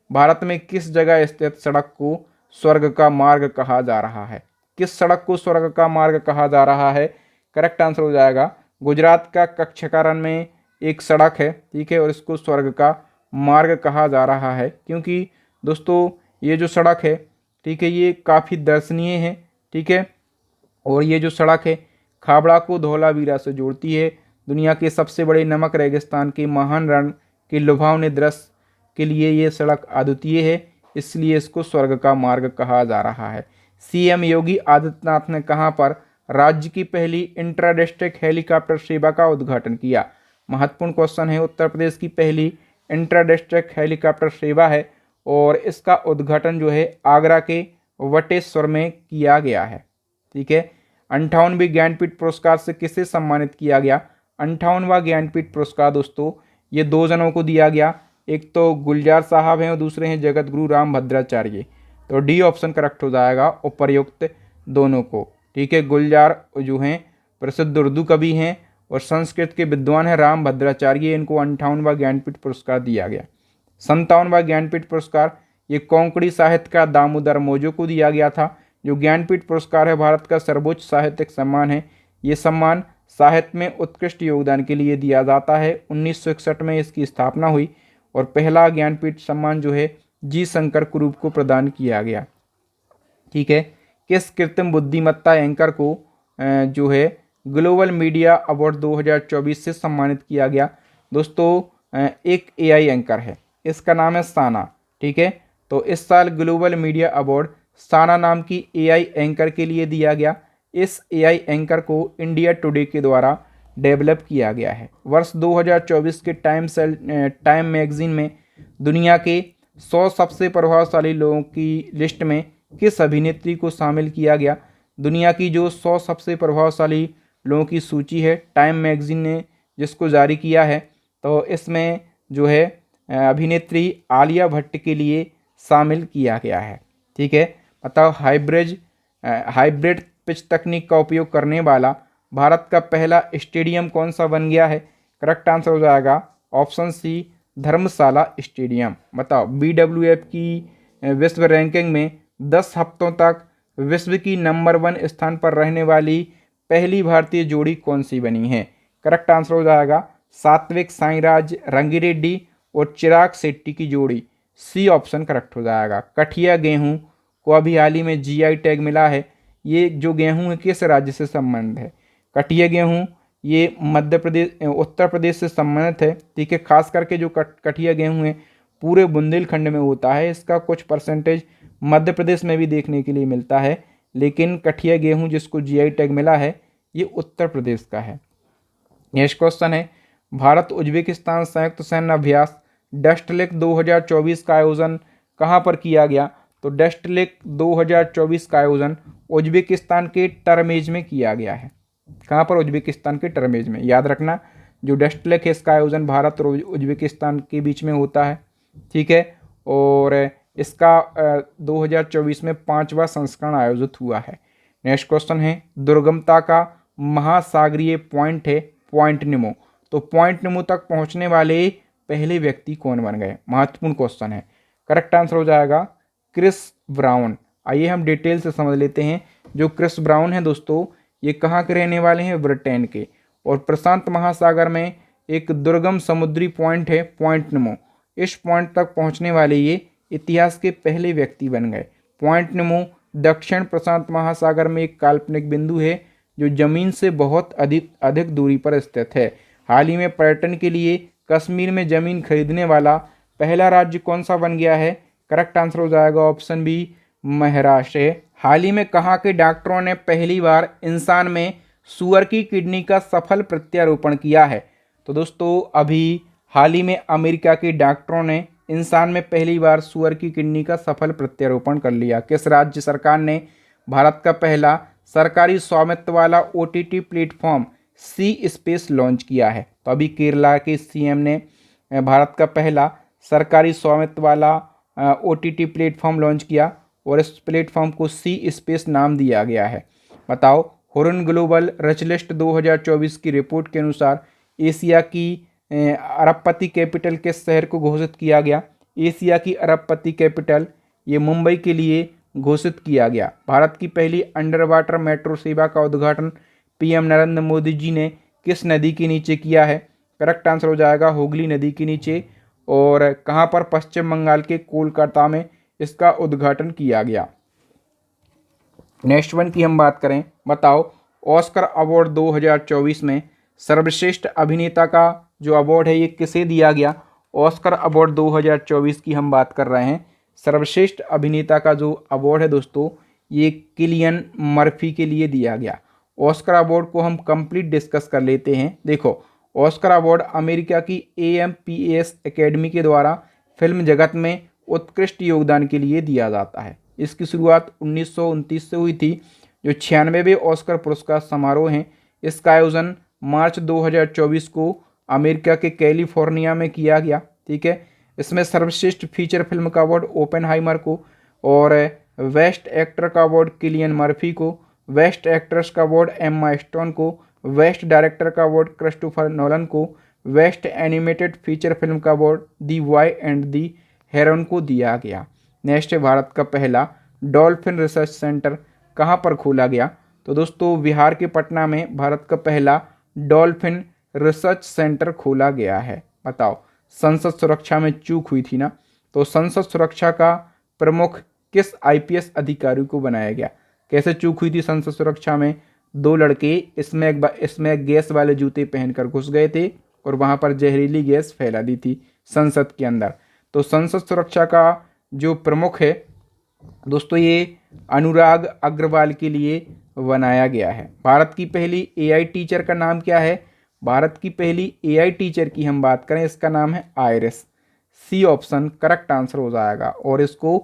भारत में किस जगह स्थित सड़क को स्वर्ग का मार्ग कहा जा रहा है? किस सड़क को स्वर्ग का मार्ग कहा जा रहा है? करेक्ट आंसर हो जाएगा गुजरात का कच्छकारण में एक सड़क है, ठीक है, और इसको स्वर्ग का मार्ग कहा जा रहा है क्योंकि दोस्तों ये जो सड़क है, ठीक है, ये काफ़ी दर्शनीय है, ठीक है, और ये जो सड़क है खाबड़ा को धौलावीरा से जोड़ती है। दुनिया के सबसे बड़े नमक रेगिस्तान के महान रण के लुभावने दृश्य के लिए ये सड़क अद्वितीय है, इसलिए इसको स्वर्ग का मार्ग कहा जा रहा है। सीएम योगी आदित्यनाथ ने कहां पर राज्य की पहली इंट्रा डिस्ट्रिक्ट हेलीकॉप्टर सेवा का उद्घाटन किया? महत्वपूर्ण क्वेश्चन है। उत्तर प्रदेश की पहली इंट्रा डिस्ट्रिक्ट हेलीकॉप्टर सेवा है और इसका उद्घाटन जो है आगरा के वटेश्वर में किया गया है, ठीक है। 58वें ज्ञानपीठ पुरस्कार से किसे सम्मानित किया गया? 58वां ज्ञानपीठ पुरस्कार दोस्तों ये 2 जनों को दिया गया, एक तो गुलजार साहब हैं और दूसरे हैं जगत गुरु रामभद्राचार्य। तो डी ऑप्शन करेक्ट हो जाएगा उपर्युक्त दोनों को, ठीक है। गुलजार जो हैं प्रसिद्ध उर्दू कवि हैं और संस्कृत के विद्वान हैं रामभद्राचार्य, इनको 58वां ज्ञानपीठ पुरस्कार दिया गया। 57वां ज्ञानपीठ पुरस्कार ये कोंकणी साहित्य का दामोदर मोजो को दिया गया था। जो ज्ञानपीठ पुरस्कार है भारत का सर्वोच्च साहित्यिक सम्मान है। ये सम्मान साहित्य में उत्कृष्ट योगदान के लिए दिया जाता है। 1961 में इसकी स्थापना हुई और पहला ज्ञानपीठ सम्मान जो है जी शंकर कुरूप को प्रदान किया गया, ठीक है। किस कृत्रिम बुद्धिमत्ता एंकर को जो है ग्लोबल मीडिया अवार्ड 2024 से सम्मानित किया गया? दोस्तों एक एआई एंकर है, इसका नाम है साना, ठीक है। तो इस साल ग्लोबल मीडिया अवार्ड साना नाम की एआई एंकर के लिए दिया गया। इस एआई एंकर को इंडिया टुडे के द्वारा डेवलप किया गया है। वर्ष 2024 के टाइम मैगजीन में दुनिया के 100 सबसे प्रभावशाली लोगों की लिस्ट में किस अभिनेत्री को शामिल किया गया? दुनिया की जो 100 सबसे प्रभावशाली लोगों की सूची है टाइम मैगजीन ने जिसको जारी किया है, तो इसमें जो है अभिनेत्री आलिया भट्ट के लिए शामिल किया गया है, ठीक है। बताओ हाइब्रिड पिच तकनीक का उपयोग करने वाला भारत का पहला स्टेडियम कौन सा बन गया है? करेक्ट आंसर हो जाएगा ऑप्शन सी धर्मशाला स्टेडियम। बताओ BWF की विश्व रैंकिंग में 10 हफ्तों तक विश्व की नंबर 1 स्थान पर रहने वाली पहली भारतीय जोड़ी कौन सी बनी है? करेक्ट आंसर हो जाएगा सात्विक साईराज रंगिरेड्डी और चिराग शेट्टी की जोड़ी, सी ऑप्शन करेक्ट हो जाएगा। कठिया गेहूं को अभी हाल ही में जीआई टैग मिला है। ये जो गेहूं है किस राज्य से संबंध है? कठिया गेहूं ये मध्य प्रदेश उत्तर प्रदेश से संबंधित है, ठीक है। खास करके जो कठिया गेहूं है पूरे बुंदेलखंड में होता है, इसका कुछ परसेंटेज मध्य प्रदेश में भी देखने के लिए मिलता है, लेकिन कठिया गेहूं जिसको जीआई टैग मिला है ये उत्तर प्रदेश का है। नेक्स्ट क्वेश्चन है भारत उज्बेकिस्तान संयुक्त सैन्य अभ्यास डस्टलेक 2024 का आयोजन कहाँ पर किया गया? तो डस्टलेक 2024 का आयोजन उज्बेकिस्तान के टर्मेज में किया गया है। कहाँ पर? उज्बेकिस्तान के टर्मेज में। याद रखना जो डस्टलेक है इसका आयोजन भारत और उज्बेकिस्तान के बीच में होता है, ठीक है। और इसका 2024 में 5वां संस्करण आयोजित हुआ है। नेक्स्ट क्वेश्चन है दुर्गमता का महासागरीय पॉइंट है पॉइंट निमो, तो पॉइंट निमो तक पहुंचने वाले पहले व्यक्ति कौन बन गए? महत्वपूर्ण क्वेश्चन है। करेक्ट आंसर हो जाएगा क्रिस ब्राउन। आइए हम डिटेल से समझ लेते हैं। जो क्रिस ब्राउन है दोस्तों ये कहाँ के रहने वाले हैं? ब्रिटेन के, और प्रशांत महासागर में एक दुर्गम समुद्री पॉइंट है पॉइंट निमो। इस पॉइंट तक पहुंचने वाले ये इतिहास के पहले व्यक्ति बन गए। पॉइंट निमो दक्षिण प्रशांत महासागर में एक काल्पनिक बिंदु है जो जमीन से बहुत अधिक दूरी पर स्थित है। हाल ही में पर्यटन के लिए कश्मीर में जमीन खरीदने वाला पहला राज्य कौन सा बन गया है? करेक्ट आंसर हो जाएगा ऑप्शन बी महाराष्ट्र। हाल ही में कहाँ के डॉक्टरों ने पहली बार इंसान में सूअर की किडनी का सफल प्रत्यारोपण किया है? तो दोस्तों अभी हाल ही में अमेरिका के डॉक्टरों ने इंसान में पहली बार सूअर की किडनी का सफल प्रत्यारोपण कर लिया। किस राज्य सरकार ने भारत का पहला सरकारी स्वामित्व वाला OTT प्लेटफॉर्म सी स्पेस लॉन्च किया है? तो अभी केरला के सीएम ने भारत का पहला सरकारी स्वामित्व वाला OTT प्लेटफॉर्म लॉन्च किया और इस प्लेटफॉर्म को सी स्पेस नाम दिया गया है। बताओ हुरन ग्लोबल रिच लिस्ट 2024 की रिपोर्ट के अनुसार एशिया की अरबपति कैपिटल किस शहर को घोषित किया गया? एशिया की अरबपति कैपिटल ये मुंबई के लिए घोषित किया गया। भारत की पहली अंडर वाटर मेट्रो सेवा का उद्घाटन पीएम नरेंद्र मोदी जी ने किस नदी के नीचे किया है? करेक्ट आंसर हो जाएगा हुगली नदी के नीचे। और कहाँ पर? पश्चिम बंगाल के कोलकाता में इसका उद्घाटन किया गया। नेक्स्ट वन की हम बात करें, बताओ ऑस्कर अवार्ड 2024 में सर्वश्रेष्ठ अभिनेता का जो अवार्ड है ये किसे दिया गया? ऑस्कर अवार्ड 2024 की हम बात कर रहे हैं। सर्वश्रेष्ठ अभिनेता का जो अवार्ड है दोस्तों ये किलियन मर्फी के लिए दिया गया। ऑस्कर अवार्ड को हम कंप्लीट डिस्कस कर लेते हैं। देखो, ऑस्कर अवार्ड अमेरिका की AMPAS एकेडमी के द्वारा फिल्म जगत में उत्कृष्ट योगदान के लिए दिया जाता है। इसकी शुरुआत 1929 से हुई थी। जो 96वें ऑस्कर पुरस्कार समारोह हैं इसका आयोजन मार्च 2024 को अमेरिका के कैलिफोर्निया में किया गया। ठीक है, इसमें सर्वश्रेष्ठ फीचर फिल्म का अवार्ड ओपेनहाइमर को, और बेस्ट एक्टर का अवार्ड किलियन मर्फी को, बेस्ट एक्ट्रेस का अवार्ड एम्मा स्टोन को, बेस्ट डायरेक्टर का अवार्ड क्रिस्टोफर नोलन को, बेस्ट एनिमेटेड फीचर फिल्म का award the boy and the Heron को दिया गया। नेक्स्ट है, भारत का पहला डॉल्फिन रिसर्च सेंटर कहाँ पर खोला गया? तो दोस्तों बिहार के पटना में भारत का पहला डॉल्फिन रिसर्च सेंटर खोला गया है। बताओ, संसद सुरक्षा में चूक हुई थी ना, तो संसद सुरक्षा का प्रमुख किस IPS अधिकारी को बनाया गया? कैसे चूक हुई थी संसद सुरक्षा में? दो लड़के इसमें गैस वाले जूते पहनकर घुस गए थे और वहां पर जहरीली गैस फैला दी थी संसद के अंदर। तो संसद सुरक्षा का जो प्रमुख है दोस्तों ये अनुराग अग्रवाल के लिए बनाया गया है। भारत की पहली AI टीचर का नाम क्या है? भारत की पहली AI टीचर की हम बात करें इसका नाम है Iris. C option correct answer हो जाएगा। और इसको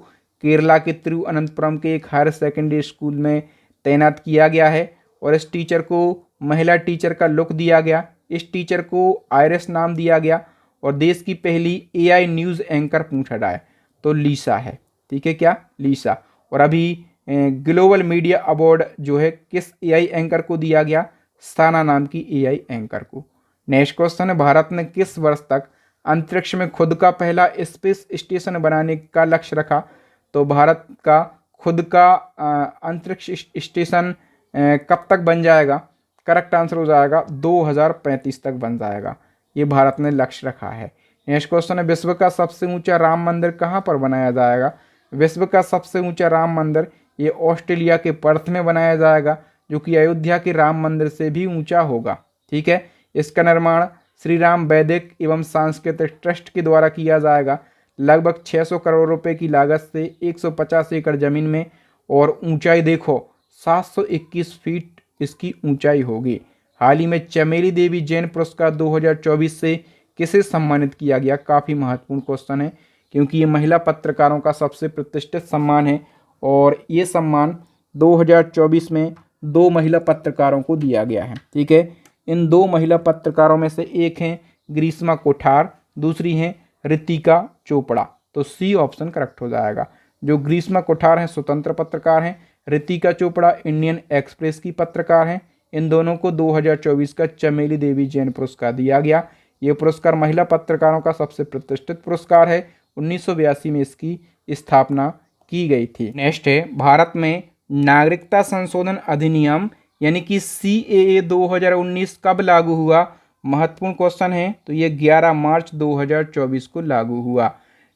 केरला के तिरुवनंतपुरम के एक हायर सेकेंडरी स्कूल में तैनात किया गया है और इस टीचर को महिला टीचर का लुक दिया गया। इस टीचर को आयरिस नाम दिया गया और देश की पहली AI न्यूज़ एंकर पूछा जाए तो लीसा है। ठीक है, क्या? लीसा। और अभी ग्लोबल मीडिया अवार्ड जो है किस AI एंकर को दिया गया? साना नाम की AI एंकर को। नेक्स्ट क्वेश्चन है, भारत ने किस वर्ष तक अंतरिक्ष में खुद का पहला स्पेस स्टेशन बनाने का लक्ष्य रखा? तो भारत का खुद का अंतरिक्ष स्टेशन कब तक बन जाएगा? करेक्ट आंसर हो जाएगा 2035 तक बन जाएगा। ये भारत ने लक्ष्य रखा है। नेक्स्ट क्वेश्चन है, विश्व का सबसे ऊंचा राम मंदिर कहाँ पर बनाया जाएगा? विश्व का सबसे ऊंचा राम मंदिर ये ऑस्ट्रेलिया के पर्थ में बनाया जाएगा, जो कि अयोध्या के राम मंदिर से भी ऊंचा होगा। ठीक है, इसका निर्माण श्री राम वैदिक एवं सांस्कृतिक ट्रस्ट के द्वारा किया जाएगा। लगभग 600 करोड़ रुपए की लागत से 150 एकड़ जमीन में, और ऊंचाई देखो 721 फीट इसकी ऊंचाई होगी। हाल ही में चमेली देवी जैन पुरस्कार 2024 से किसे सम्मानित किया गया? काफ़ी महत्वपूर्ण क्वेश्चन है क्योंकि ये महिला पत्रकारों का सबसे प्रतिष्ठित सम्मान है और ये सम्मान 2024 में 2 महिला पत्रकारों को दिया गया है। ठीक है, इन 2 महिला पत्रकारों में से एक हैं ग्रीष्मा कोठार, दूसरी हैं ऋतिका चोपड़ा। तो सी ऑप्शन करेक्ट हो जाएगा। जो ग्रीष्मा कोठार हैं स्वतंत्र पत्रकार हैं, ऋतिका चोपड़ा इंडियन एक्सप्रेस की पत्रकार हैं। इन दोनों को 2024 का चमेली देवी जैन पुरस्कार दिया गया। ये पुरस्कार महिला पत्रकारों का सबसे प्रतिष्ठित पुरस्कार है। 1982 में इसकी स्थापना की गई थी। नेक्स्ट है, भारत में नागरिकता संशोधन अधिनियम यानी कि CAA 2019 कब लागू हुआ? महत्वपूर्ण क्वेश्चन है। तो ये 11 मार्च 2024 को लागू हुआ।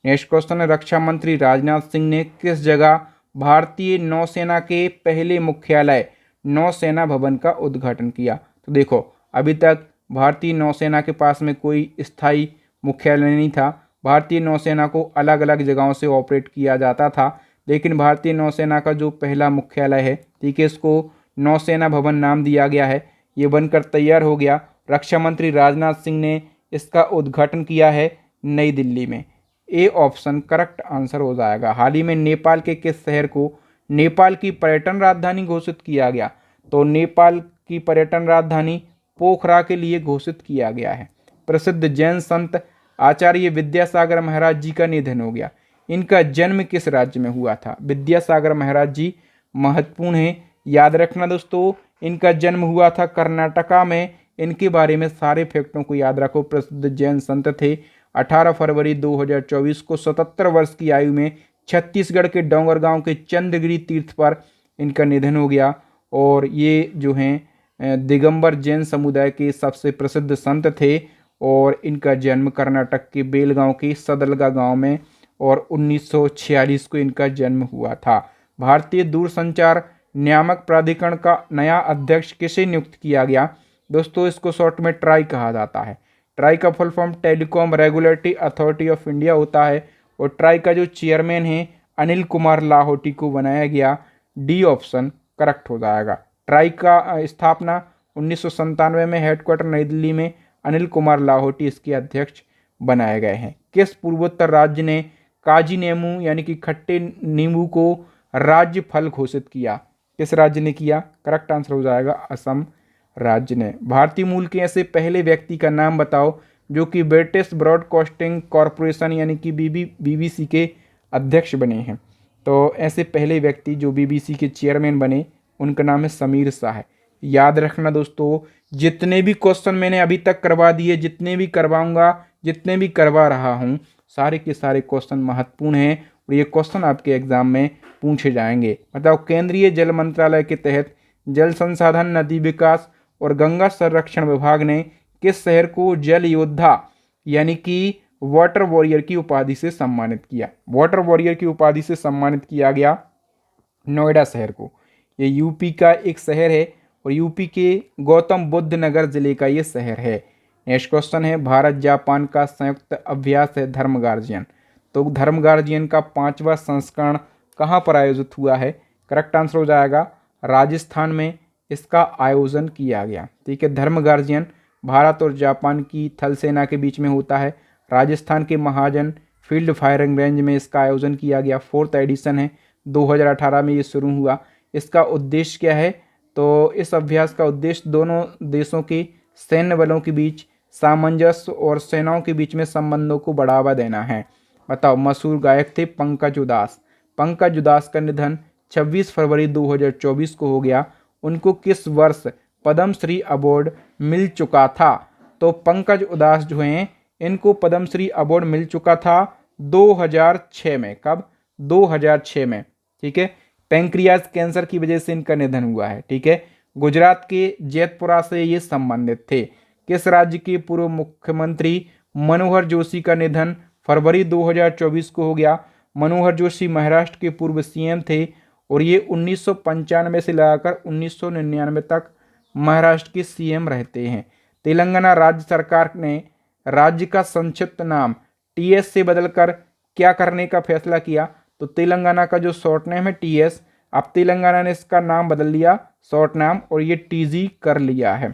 नेक्स्ट क्वेश्चन है, रक्षा मंत्री राजनाथ सिंह ने किस जगह भारतीय नौसेना के पहले मुख्यालय नौसेना भवन का उद्घाटन किया? तो देखो, अभी तक भारतीय नौसेना के पास में कोई स्थायी मुख्यालय नहीं था। भारतीय नौसेना को अलग अलग जगहों से ऑपरेट किया जाता था, लेकिन भारतीय नौसेना का जो पहला मुख्यालय है, ठीक है, इसको नौसेना भवन नाम दिया गया है। ये बनकर तैयार हो गया। रक्षा मंत्री राजनाथ सिंह ने इसका उद्घाटन किया है नई दिल्ली में। ए ऑप्शन करेक्ट आंसर हो जाएगा। हाल ही में नेपाल के किस शहर को नेपाल की पर्यटन राजधानी घोषित किया गया? तो नेपाल की पर्यटन राजधानी पोखरा के लिए घोषित किया गया है। प्रसिद्ध जैन संत आचार्य विद्यासागर महाराज जी का निधन हो गया। इनका जन्म किस राज्य में हुआ था? विद्यासागर महाराज जी महत्वपूर्ण है, याद रखना दोस्तों। इनका जन्म हुआ था कर्नाटका में। इनके बारे में सारे फैक्टों को याद रखो। प्रसिद्ध जैन संत थे। 18 फरवरी 2024 को 77 वर्ष की आयु में छत्तीसगढ़ के डोंगरगांव के चंद्रगिरी तीर्थ पर इनका निधन हो गया। और ये जो हैं दिगंबर जैन समुदाय के सबसे प्रसिद्ध संत थे और इनका जन्म कर्नाटक के बेलगांव के सदलगा गांव में और 1946 को इनका जन्म हुआ था। भारतीय दूरसंचार नियामक प्राधिकरण का नया अध्यक्ष किसे नियुक्त किया गया? दोस्तों इसको शॉर्ट में ट्राई कहा जाता है। ट्राई का full form telecom regulatory authority of India होता है और ट्राई का जो चेयरमैन है अनिल कुमार लाहोटी को बनाया गया। डी ऑप्शन करेक्ट हो जाएगा। ट्राई का स्थापना 1997 में, हेडक्वार्टर नई दिल्ली में, अनिल कुमार लाहोटी इसके अध्यक्ष बनाए गए हैं। किस पूर्वोत्तर राज्य ने काजी नींबू यानी कि खट्टे नींबू को राज्य फल घोषित किया? किस राज्य ने किया? करेक्ट आंसर हो जाएगा असम राज्य ने। भारतीय मूल के ऐसे पहले व्यक्ति का नाम बताओ जो कि ब्रिटिश ब्रॉडकास्टिंग कॉरपोरेशन यानी कि बीबीसी के अध्यक्ष बने हैं। तो ऐसे पहले व्यक्ति जो बीबीसी के चेयरमैन बने उनका नाम है समीर शाह। याद रखना दोस्तों, जितने भी क्वेश्चन मैंने अभी तक करवा दिए, जितने भी करवाऊंगा, जितने भी करवा रहा हूं, सारे के सारे क्वेश्चन महत्वपूर्ण हैं और ये क्वेश्चन आपके एग्जाम में पूछे जाएंगे। बताओ, केंद्रीय जल मंत्रालय के तहत जल संसाधन, नदी विकास और गंगा संरक्षण विभाग ने किस शहर को जल योद्धा यानी कि वाटर वॉरियर की उपाधि से सम्मानित किया? वाटर वॉरियर की उपाधि से सम्मानित किया गया नोएडा शहर को। ये यूपी का एक शहर है और यूपी के गौतम बुद्ध नगर जिले का ये शहर है। नेक्स्ट क्वेश्चन है, भारत जापान का संयुक्त अभ्यास है धर्म गार्जियन। तो धर्म गार्जियन का 5वां संस्करण कहाँ पर आयोजित हुआ है? करेक्ट आंसर हो जाएगा राजस्थान में इसका आयोजन किया गया। ठीक है, धर्म गार्जियन भारत और जापान की थल सेना के बीच में होता है। राजस्थान के महाजन फील्ड फायरिंग रेंज में इसका आयोजन किया गया। 4th एडिशन है, 2018 में ये शुरू हुआ। इसका उद्देश्य क्या है? तो इस अभ्यास का उद्देश्य दोनों देशों के सैन्य बलों के बीच सामंजस्य और सेनाओं के बीच में संबंधों को बढ़ावा देना है। बताओ, मशहूर गायक थे पंकज उदास। पंकज उदास का निधन 26 फरवरी 2024 को हो गया। उनको किस वर्ष पद्मश्री अवार्ड मिल चुका था? तो पंकज उदास जो हैं इनको पद्मश्री अवार्ड मिल चुका था 2006 में। कब? 2006 में। ठीक है, पैंक्रियाज कैंसर की वजह से इनका निधन हुआ है। ठीक है, गुजरात के जैतपुरा से ये संबंधित थे। किस राज्य के पूर्व मुख्यमंत्री मनोहर जोशी का निधन फरवरी 2024 को हो गया? मनोहर जोशी महाराष्ट्र के पूर्व सीएम थे और ये 1995 से लगाकर 1999 तक महाराष्ट्र के सीएम रहते हैं। तेलंगाना राज्य सरकार ने राज्य का संक्षिप्त नाम टीएस से बदलकर क्या करने का फैसला किया? तो तेलंगाना का जो शॉर्ट नेम है टीएस, अब तेलंगाना ने इसका नाम बदल लिया शॉर्ट नाम और ये टीजी कर लिया है।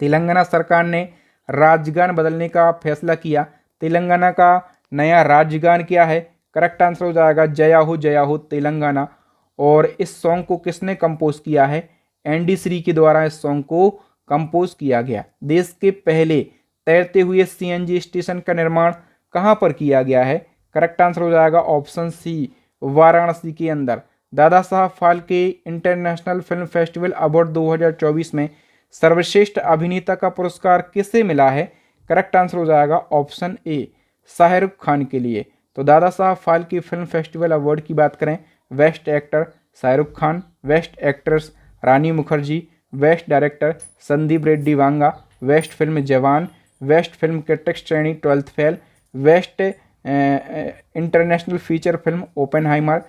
तेलंगाना सरकार ने राजगान बदलने का फैसला किया। तेलंगाना का नया राजगान क्या है? करेक्ट आंसर हो जाएगा जया हो तेलंगाना। और इस सॉन्ग को किसने कंपोज किया है? एनडी श्री के द्वारा इस सॉन्ग को कंपोज किया गया। देश के पहले तैरते हुए सीएनजी स्टेशन का निर्माण कहाँ पर किया गया है? करेक्ट आंसर हो जाएगा ऑप्शन सी, वाराणसी के अंदर। Dada Saheb Phalke international film festival award 2024 में सर्वश्रेष्ठ अभिनेता का पुरस्कार किसे मिला है? करेक्ट आंसर हो जाएगा ऑप्शन ए, शाहरुख खान के लिए। तो Dada Saheb Phalke film festival award की बात करें, best actor Shahrukh Khan, best actress Rani Mukherjee, best director Sandeep Reddy Vanga, best film Jawan, best film critics श्रेणी 12th fail, best international feature film Oppenheimer,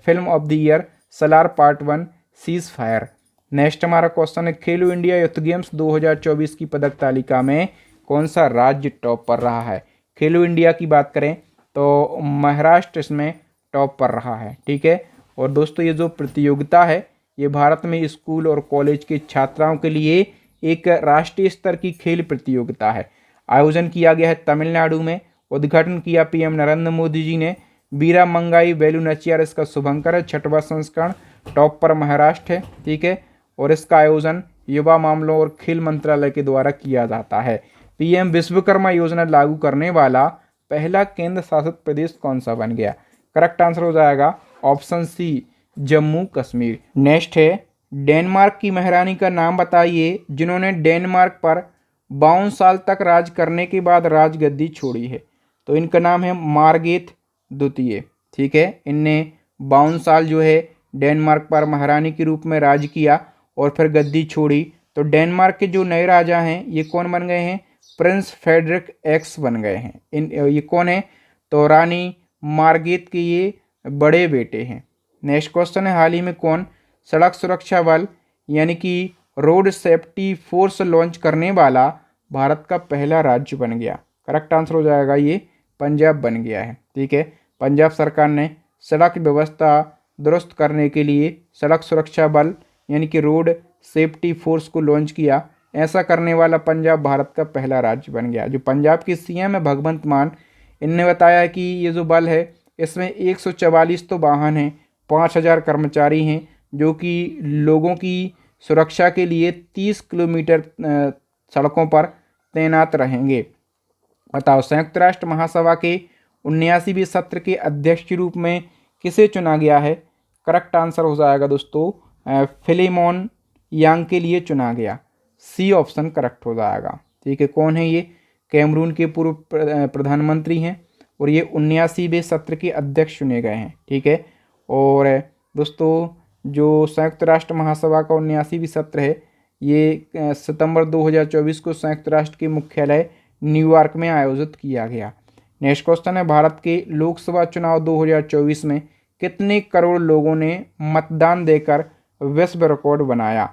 film of the year Salaar part 1 cease fire. Next हमारा question है, Khelo India youth games 2024 की पदक तालिका में कौन सा राज्य टॉप पर रहा है? खेलो इंडिया की बात करें तो महाराष्ट्र इसमें टॉप पर रहा है। ठीक है, और दोस्तों ये जो प्रतियोगिता है ये भारत में स्कूल और कॉलेज के छात्राओं के लिए एक राष्ट्रीय स्तर की खेल प्रतियोगिता है। आयोजन किया गया है तमिलनाडु में। उद्घाटन किया पीएम नरेंद्र मोदी जी ने। बीरा मंगाई वेलू नचियार इसका शुभंकर है। 6वां संस्करण, टॉप पर महाराष्ट्र है। ठीक है, और इसका आयोजन युवा मामलों और खेल मंत्रालय के द्वारा किया जाता है। पीएम विश्वकर्मा योजना लागू करने वाला पहला केंद्र शासित प्रदेश कौन सा बन गया? करेक्ट आंसर हो जाएगा option C, Jammu Kashmir. Next है, डेनमार्क की महारानी का नाम बताइए जिन्होंने डेनमार्क पर 52 साल तक राज करने के बाद राजगद्दी छोड़ी है। तो इनका नाम है मार्गरेट द्वितीय। ठीक है, इनने 52 साल जो है डेनमार्क पर महारानी के रूप में राज किया और फिर गद्दी छोड़ी। तो डेनमार्क के जो नए राजा हैं ये कौन बन गए हैं? प्रिंस फ्रेडरिक एक्स बन गए हैं। ये कौन है? तो रानी मार्गरेट के ये बड़े बेटे हैं। नेक्स्ट क्वेश्चन है, हाल ही में कौन सड़क सुरक्षा बल यानी कि रोड सेफ्टी फोर्स लॉन्च करने वाला भारत का पहला राज्य बन गया? करेक्ट आंसर हो जाएगा ये पंजाब बन गया है। ठीक है, पंजाब सरकार ने सड़क व्यवस्था दुरुस्त करने के लिए सड़क सुरक्षा बल यानी कि रोड सेफ्टी फोर्स को लॉन्च किया। ऐसा करने वाला पंजाब भारत का पहला राज्य बन गया। जो पंजाब के सीएम है भगवंत मान, इनने बताया कि ये जो बल है इसमें 144 तो वाहन हैं, 5000 कर्मचारी हैं जो कि लोगों की सुरक्षा के लिए 30 किलोमीटर सड़कों पर तैनात रहेंगे। बताओ, संयुक्त राष्ट्र महासभा के 79वें सत्र के अध्यक्ष के रूप में किसे चुना गया है? करेक्ट आंसर हो जाएगा दोस्तों फिलेमोन यांग के लिए चुना गया। सी ऑप्शन करेक्ट हो जाएगा। ठीक है, कौन है ये? कैमरून के पूर्व प्रधानमंत्री हैं और ये 79वें सत्र के अध्यक्ष चुने गए हैं। ठीक है, और दोस्तों जो संयुक्त राष्ट्र महासभा का 79वां सत्र है ये सितंबर 2024 को संयुक्त राष्ट्र के मुख्यालय न्यूयॉर्क में आयोजित किया गया। नेक्स्ट क्वेश्चन है, भारत के लोकसभा चुनाव 2024 में कितने करोड़ लोगों ने मतदान देकर विश्व रिकॉर्ड बनाया?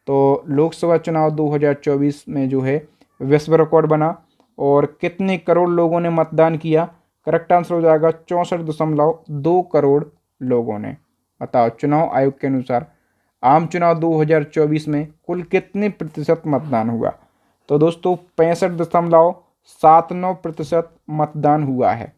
तो लोकसभा चुनाव 2024 में जो है विश्व रिकॉर्ड बना और कितने करोड़ लोगों ने मतदान किया? करेक्ट आंसर हो जाएगा 64.2 करोड़ लोगों ने। बताओ, चुनाव आयोग के अनुसार आम चुनाव 2024 में कुल कितने प्रतिशत मतदान हुआ? तो दोस्तों 65.79% मतदान हुआ है।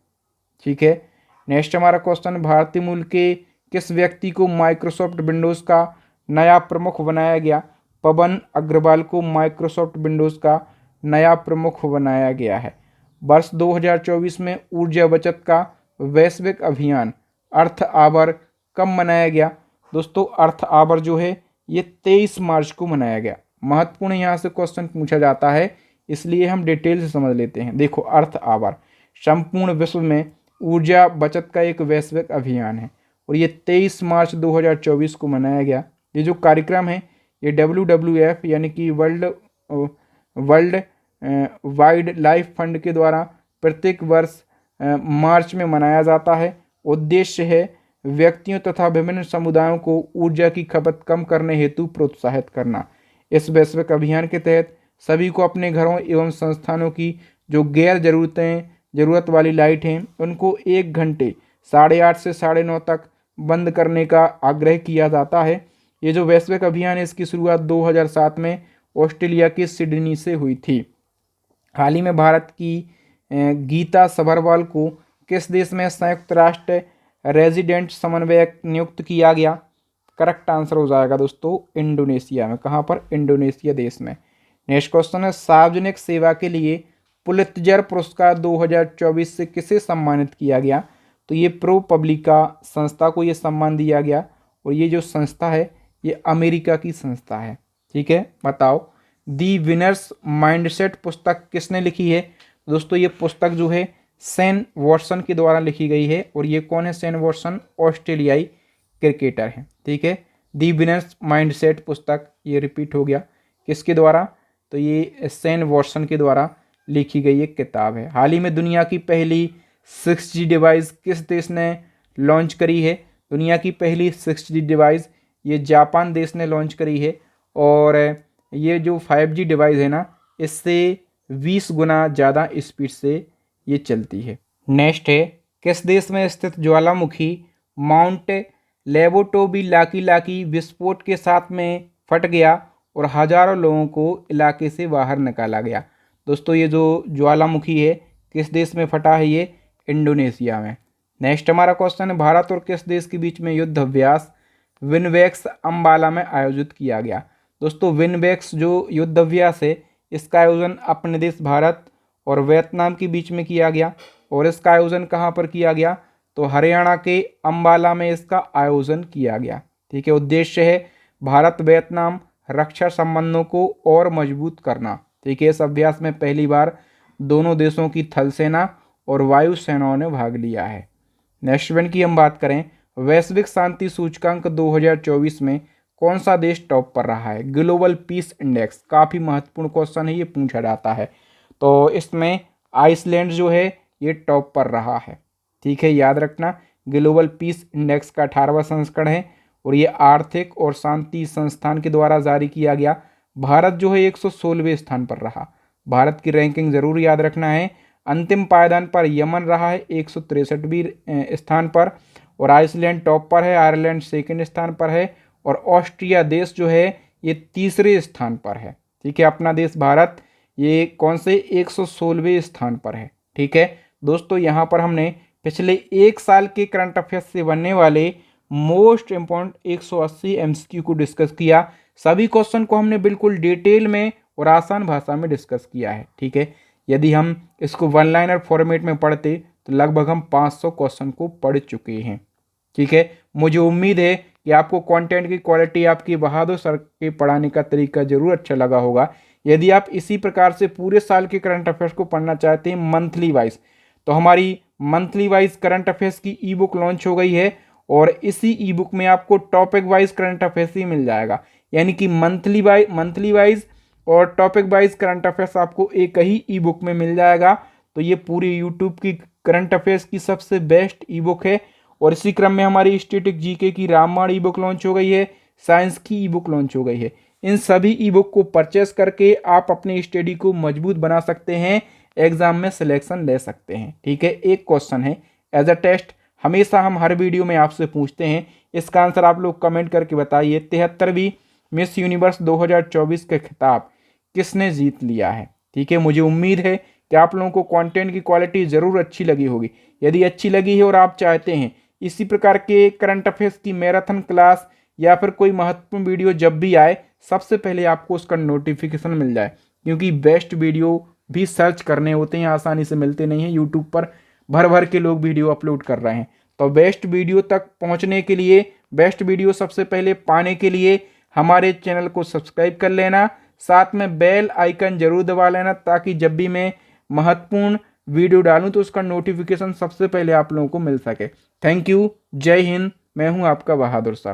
ठीक है, नेक्स्ट हमारा क्वेश्चन, भारतीय मूल के किस व्यक्ति को माइक्रोसॉफ्ट विंडोज़ का नया प्रमुख बनाया गया? पवन अग्रवाल को माइक्रोसॉफ्ट विंडोज़ का नया प्रमुख बनाया गया है। वर्ष 2024 में ऊर्जा बचत का वैश्विक अभियान अर्थ आवर कब मनाया गया? दोस्तों अर्थ आवर जो है ये 23 मार्च को मनाया गया। महत्वपूर्ण यहाँ से क्वेश्चन पूछा जाता है इसलिए हम डिटेल से समझ लेते हैं। देखो, अर्थ आवर संपूर्ण विश्व में ऊर्जा बचत का एक वैश्विक अभियान है और ये 23 मार्च 2024 को मनाया गया। ये जो कार्यक्रम है ये WWF यानी कि वर्ल्ड वाइल्ड लाइफ फंड के द्वारा प्रत्येक वर्ष मार्च में मनाया जाता है। उद्देश्य है व्यक्तियों तथा विभिन्न समुदायों को ऊर्जा की खपत कम करने हेतु प्रोत्साहित करना। इस वैश्विक अभियान के तहत सभी को अपने घरों एवं संस्थानों की जो गैर ज़रूरत वाली लाइट हैं उनको 1 घंटे 8:30 से 9:30 तक बंद करने का आग्रह किया जाता है। ये जो वैश्विक अभियान है इसकी शुरुआत 2007 में ऑस्ट्रेलिया के सिडनी से हुई थी। हाल ही में भारत की गीता सबरवाल को किस देश में संयुक्त राष्ट्र रेजिडेंट समन्वयक नियुक्त किया गया? करेक्ट आंसर हो जाएगा दोस्तों इंडोनेशिया में। कहाँ पर? इंडोनेशिया देश में। नेक्स्ट क्वेश्चन है, सार्वजनिक सेवा के लिए पुलित्जर पुरस्कार 2024 से किसे सम्मानित किया गया? तो ये प्रो पब्लिका संस्था को ये सम्मान दिया गया और ये जो संस्था है ये अमेरिका की संस्था है। ठीक है, बताओ, दी विनर्स माइंडसेट पुस्तक किसने लिखी है? दोस्तों ये पुस्तक जो है सेन वॉटसन के द्वारा लिखी गई है और ये कौन है? सेन वॉटसन ऑस्ट्रेलियाई क्रिकेटर है। ठीक है, दी विनर्स माइंडसेट पुस्तक ये रिपीट हो गया किसके द्वारा? तो ये सेन वॉटसन के द्वारा लिखी गई एक किताब है। हाल ही में दुनिया की पहली 6G डिवाइस किस देश ने लॉन्च करी है? दुनिया की पहली 6G डिवाइस ये जापान देश ने लॉन्च करी है और ये जो 5G डिवाइस है ना इससे 20 गुना ज़्यादा स्पीड से ये चलती है। नेक्स्ट है, किस देश में स्थित ज्वालामुखी माउंट लेवोटोबी-लाकी विस्फोट के साथ में फट गया और हजारों लोगों को इलाके से बाहर निकाला गया? दोस्तों ये जो ज्वालामुखी है किस देश में फटा है? ये इंडोनेशिया में। नेक्स्ट हमारा क्वेश्चन है, भारत और किस देश के बीच में युद्ध अभ्यास विनवेक्स अंबाला में आयोजित किया गया? दोस्तों विनवेक्स जो युद्ध अभ्यास है इसका आयोजन अपने देश भारत और वियतनाम के बीच में किया गया और इसका आयोजन कहाँ पर किया गया? तो हरियाणा के अंबाला में इसका आयोजन किया गया। ठीक है, उद्देश्य है भारत वियतनाम रक्षा संबंधों को और मजबूत करना। ठीक है, इस अभ्यास में पहली बार दोनों देशों की थल सेना और वायु सेनाओं ने भाग लिया है। नेक्स्ट वन की हम बात करें, वैश्विक शांति सूचकांक 2024 में कौन सा देश टॉप पर रहा है? ग्लोबल पीस इंडेक्स, काफ़ी महत्वपूर्ण क्वेश्चन है, ये पूछा जाता है। तो इसमें आइसलैंड जो है ये टॉप पर रहा है। ठीक है, याद रखना, ग्लोबल पीस इंडेक्स का 18वां संस्करण है और ये आर्थिक और शांति संस्थान के द्वारा जारी किया गया। भारत जो है 116वें स्थान पर रहा। भारत की रैंकिंग जरूर याद रखना है। अंतिम पायदान पर यमन रहा है 163वें स्थान पर और आइसलैंड टॉप पर है, आयरलैंड सेकंड स्थान पर है और ऑस्ट्रिया देश जो है ये तीसरे स्थान पर है। ठीक है, अपना देश भारत ये कौन से 116वें स्थान पर है। ठीक है दोस्तों, यहाँ पर हमने पिछले एक साल के करंट अफेयर्स से बनने वाले मोस्ट इम्पॉर्टेंट 180 MCQ को डिस्कस किया। सभी क्वेश्चन को हमने बिल्कुल डिटेल में और आसान भाषा में डिस्कस किया है। ठीक है, यदि हम इसको वन लाइनर फॉर्मेट में पढ़ते तो लगभग हम 500 क्वेश्चन को पढ़ चुके हैं। ठीक है, मुझे उम्मीद है कि आपको कंटेंट की क्वालिटी, आपकी बहादुर सर के पढ़ाने का तरीका जरूर अच्छा लगा होगा। यदि आप इसी प्रकार से पूरे साल के करंट अफेयर्स को पढ़ना चाहते हैं मंथली वाइज, तो हमारी मंथली वाइज करंट अफेयर्स की ई बुक लॉन्च हो गई है और इसी ई बुक में आपको टॉपिक वाइज करंट अफेयर्स ही मिल जाएगा। यानी कि मंथली वाइज और टॉपिक वाइज करंट अफेयर्स आपको एक ही ई बुक में मिल जाएगा। तो ये पूरी यूट्यूब की करंट अफेयर्स की सबसे बेस्ट ई बुक है। और इसी क्रम में हमारी स्टैटिक जीके की रामबाण ई बुक लॉन्च हो गई है, साइंस की ई बुक लॉन्च हो गई है। इन सभी ई बुक को परचेस करके आप अपनी स्टडी को मजबूत बना सकते हैं, एग्जाम में सिलेक्शन ले सकते हैं। ठीक है, एक क्वेश्चन है एज अ टेस्ट, हमेशा हम हर वीडियो में आपसे पूछते हैं, इसका आंसर आप लोग कमेंट करके बताइए। 73वीं मिस यूनिवर्स 2024 का खिताब किसने जीत लिया है? ठीक है, मुझे उम्मीद है कि आप लोगों को कंटेंट की क्वालिटी ज़रूर अच्छी लगी होगी। यदि अच्छी लगी है और आप चाहते हैं इसी प्रकार के करंट अफेयर्स की मैराथन क्लास या फिर कोई महत्वपूर्ण वीडियो जब भी आए, सबसे पहले आपको उसका नोटिफिकेशन मिल जाए, क्योंकि बेस्ट वीडियो भी सर्च करने होते हैं, आसानी से मिलते नहीं हैं। यूट्यूब पर भर भर के लोग वीडियो अपलोड कर रहे हैं। तो बेस्ट वीडियो तक पहुंचने के लिए, बेस्ट वीडियो सबसे पहले पाने के लिए हमारे चैनल को सब्सक्राइब कर लेना, साथ में बेल आइकन जरूर दबा लेना, ताकि जब भी मैं महत्वपूर्ण वीडियो डालूं तो उसका नोटिफिकेशन सबसे पहले आप लोगों को मिल सके। थैंक यू, जय हिंद, मैं हूं आपका बहादुर सर।